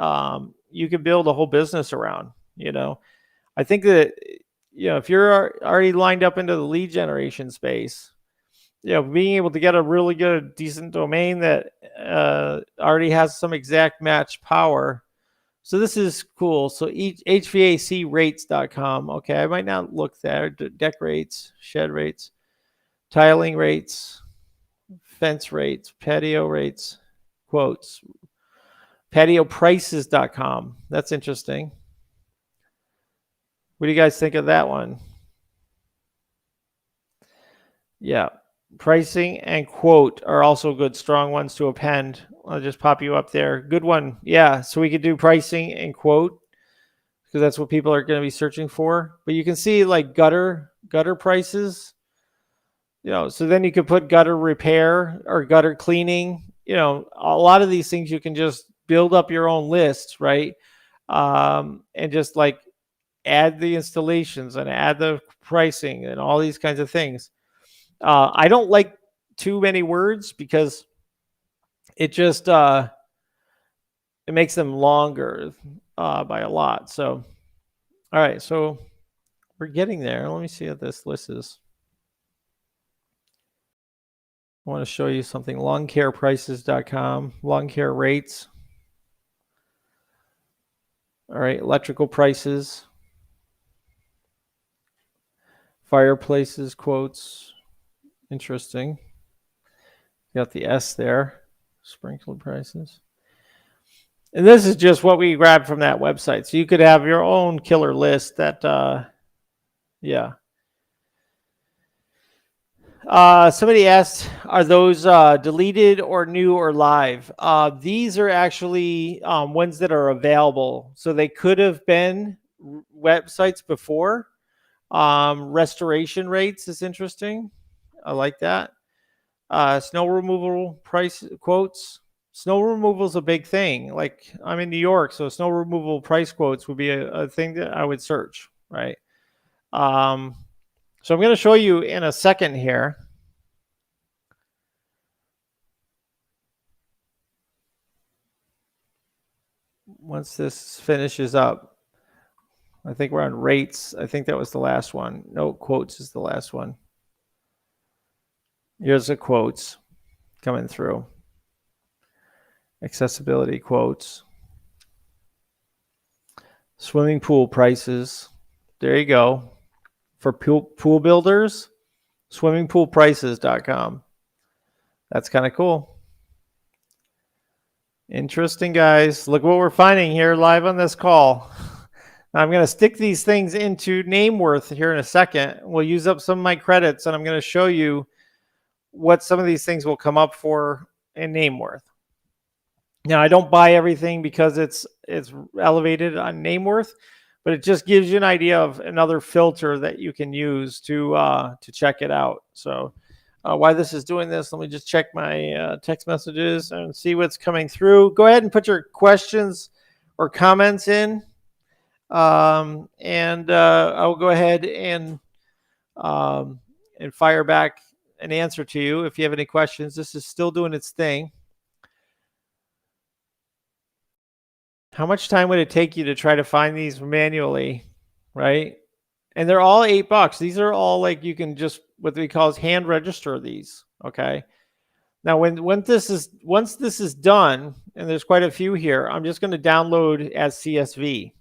A: you can build a whole business around. I think that, if you're already lined up into the lead generation space, being able to get a really good, decent domain that already has some exact match power. So this is cool. So HVACrates.com. Okay, I might not look there. Deck rates, shed rates, tiling rates, fence rates, patio rates, quotes. Patioprices.com. That's interesting. What do you guys think of that one? Yeah. Pricing and quote are also good, strong ones to append. I'll just pop you up there. Good one. Yeah. So we could do pricing and quote because that's what people are going to be searching for. But you can see like gutter prices. So then you could put gutter repair or gutter cleaning. A lot of these things you can just build up your own list, right? And just like add the installations and add the pricing and all these kinds of things. I don't like too many words because it just it makes them longer by a lot. So, all right, so we're getting there. Let me see what this list is. I want to show you something. Lawncareprices.com, lawn care rates. All right, electrical prices, fireplaces quotes. Interesting. Got the S there. Sprinkler prices. And this is just what we grabbed from that website. So you could have your own killer list that, yeah. Somebody asked, are those deleted or new or live? These are actually ones that are available. So they could have been websites before. Restoration rates is interesting. I like that. Snow removal price quotes. snow removal is a big thing. Like I'm in New York, so snow removal price quotes would be a thing that I would search, right? So I'm going to show you in a second here. Once this finishes up, I think we're on rates. I think that was the last one. No, quotes is the last one. Here's the quotes coming through. Accessibility quotes. Swimming pool prices. There you go. For pool builders, swimmingpoolprices.com. That's kind of cool. Interesting, guys. Look what we're finding here live on this call. I'm going to stick these things into Nameworth here in a second. We'll use up some of my credits, and I'm going to show you what some of these things will come up for in Nameworth. Now, I don't buy everything because it's elevated on Nameworth, but it just gives you an idea of another filter that you can use to check it out. So why this is doing this, let me just check my text messages and see what's coming through. Go ahead and put your questions or comments in. I'll go ahead and fire back an answer to you if you have any questions. This is still doing its thing. How much time would it take you to try to find these manually, right? And they're all $8. These are all like you can just what we call hand register these. Okay. Now, once this is done, and there's quite a few here, I'm just going to download as CSV.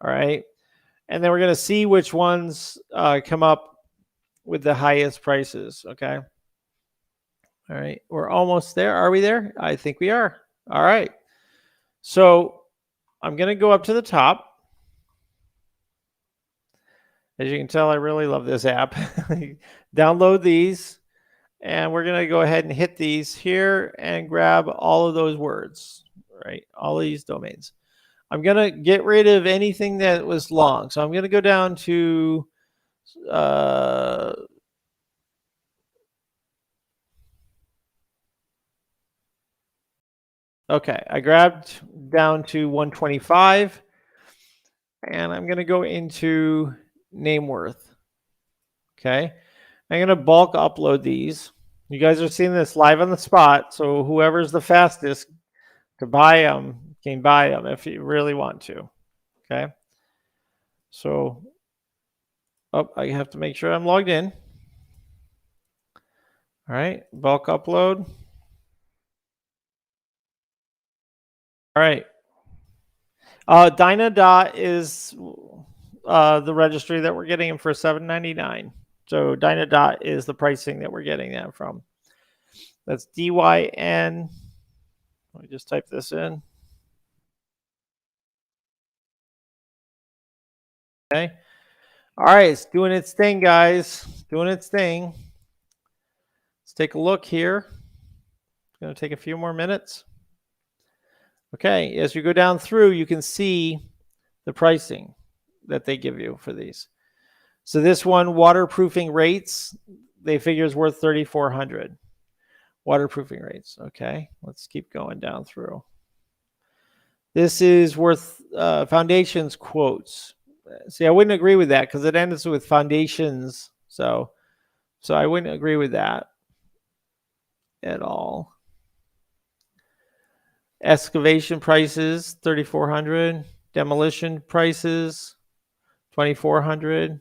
A: All right. And then we're going to see which ones come up with the highest prices. Okay. All right. We're almost there. Are we there? I think we are. All right. So I'm going to go up to the top. As you can tell, I really love this app. Download these. And we're going to go ahead and hit these here and grab all of those words. Right. All these domains. I'm going to get rid of anything that was long. So I'm going to go down to okay, I grabbed down to 125, and I'm going to go into Nameworth. Okay, I'm going to bulk upload these. You guys are seeing this live on the spot, so whoever's the fastest to buy them can buy them if you really want to. Okay, so I have to make sure I'm logged in. All right, bulk upload. All right. Dynadot is the registry that we're getting them for $7.99. So Dynadot is the pricing that we're getting that from. That's DYN. Let me just type this in. Okay. All right, it's doing its thing, guys. It's doing its thing. Let's take a look here. It's going to take a few more minutes. Okay, as you go down through, you can see the pricing that they give you for these. So this one, waterproofing rates, they figure is worth $3,400. Waterproofing rates. Okay, let's keep going down through. This is worth foundations quotes. See, I wouldn't agree with that because it ends with foundations. So I wouldn't agree with that at all. Excavation prices, $3,400. Demolition prices, $2,400.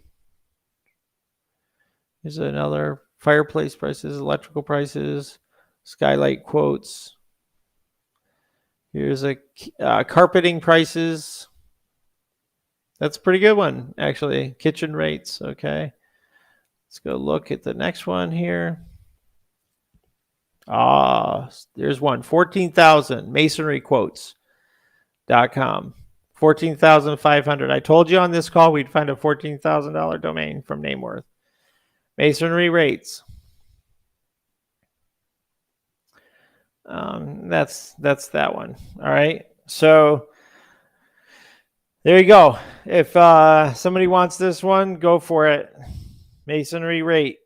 A: Here's another. Fireplace prices, electrical prices, skylight quotes. Here's a carpeting prices. That's a pretty good one, actually. Kitchen rates, okay. Let's go look at the next one here. There's one, 14,000 masonry quotes.com. 14,500. I told you on this call we'd find a $14,000 domain from Nameworth. Masonry rates. That's that one. All right. So there you go. If somebody wants this one, go for it. Masonry rate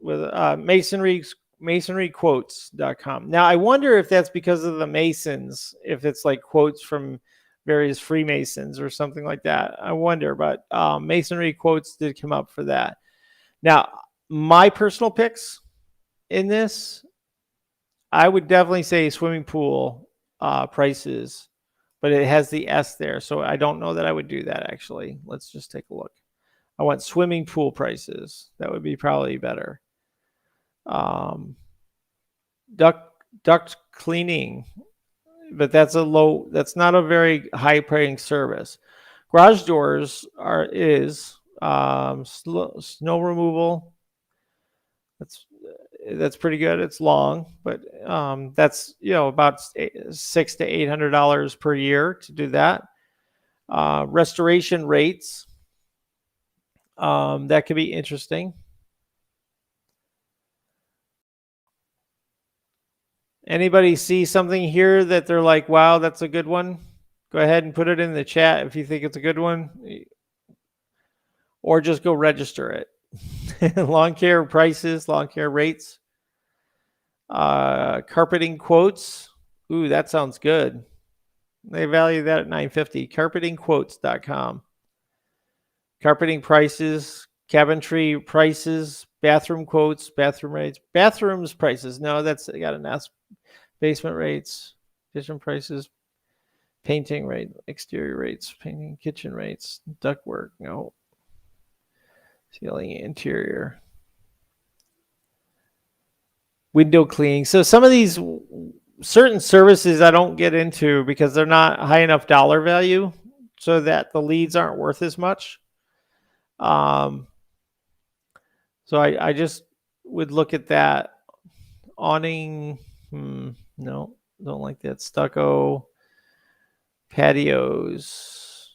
A: with masonry masonryquotes.com. Now, I wonder if that's because of the Masons, if it's like quotes from various Freemasons or something like that. I wonder, but Masonry Quotes did come up for that. Now, my personal picks in this, I would definitely say swimming pool prices, but it has the S there, so I don't know that I would do that actually. Let's just take a look. I want swimming pool prices. That would be probably better. Duct cleaning, but that's not a very high paying service. Garage doors is snow removal. That's pretty good. It's long, but that's about $600 to $800 per year to do that. Restoration rates, that could be interesting. Anybody see something here that they're like, wow, that's a good one? Go ahead and put it in the chat if you think it's a good one, or just go register it. Lawn care prices, lawn care rates, carpeting quotes. Ooh, that sounds good. They value that at $950. Carpetingquotes.com. Carpeting prices, cabinetry prices, bathroom quotes, bathroom rates, bathrooms prices. No, that's got an S. Basement rates, kitchen prices, painting rate, exterior rates, painting, kitchen rates, ductwork. No. Ceiling, interior, window cleaning. So some of these certain services I don't get into because they're not high enough dollar value so that the leads aren't worth as much. So I just would look at that. Awning, no, don't like that. Stucco, patios,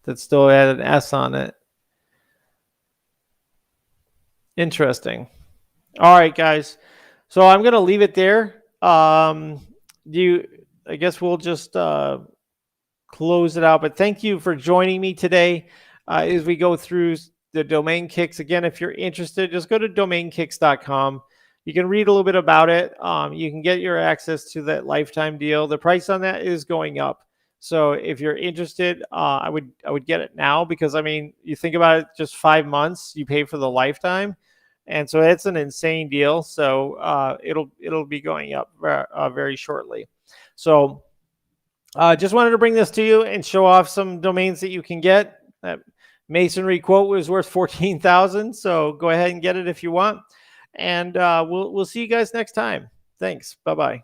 A: that still had an S on it. Interesting. All right, guys. So I'm going to leave it there. I guess we'll just close it out. But thank you for joining me today as we go through the domain kicks. Again, if you're interested, just go to domainkicks.com. You can read a little bit about it. You can get your access to that lifetime deal. The price on that is going up. So if you're interested, I would get it now because, I mean, you think about it, just 5 months, you pay for the lifetime. And so it's an insane deal. So it'll be going up very shortly. So just wanted to bring this to you and show off some domains that you can get. That masonry quote was worth $14,000. So go ahead and get it if you want. And we'll see you guys next time. Thanks. Bye-bye.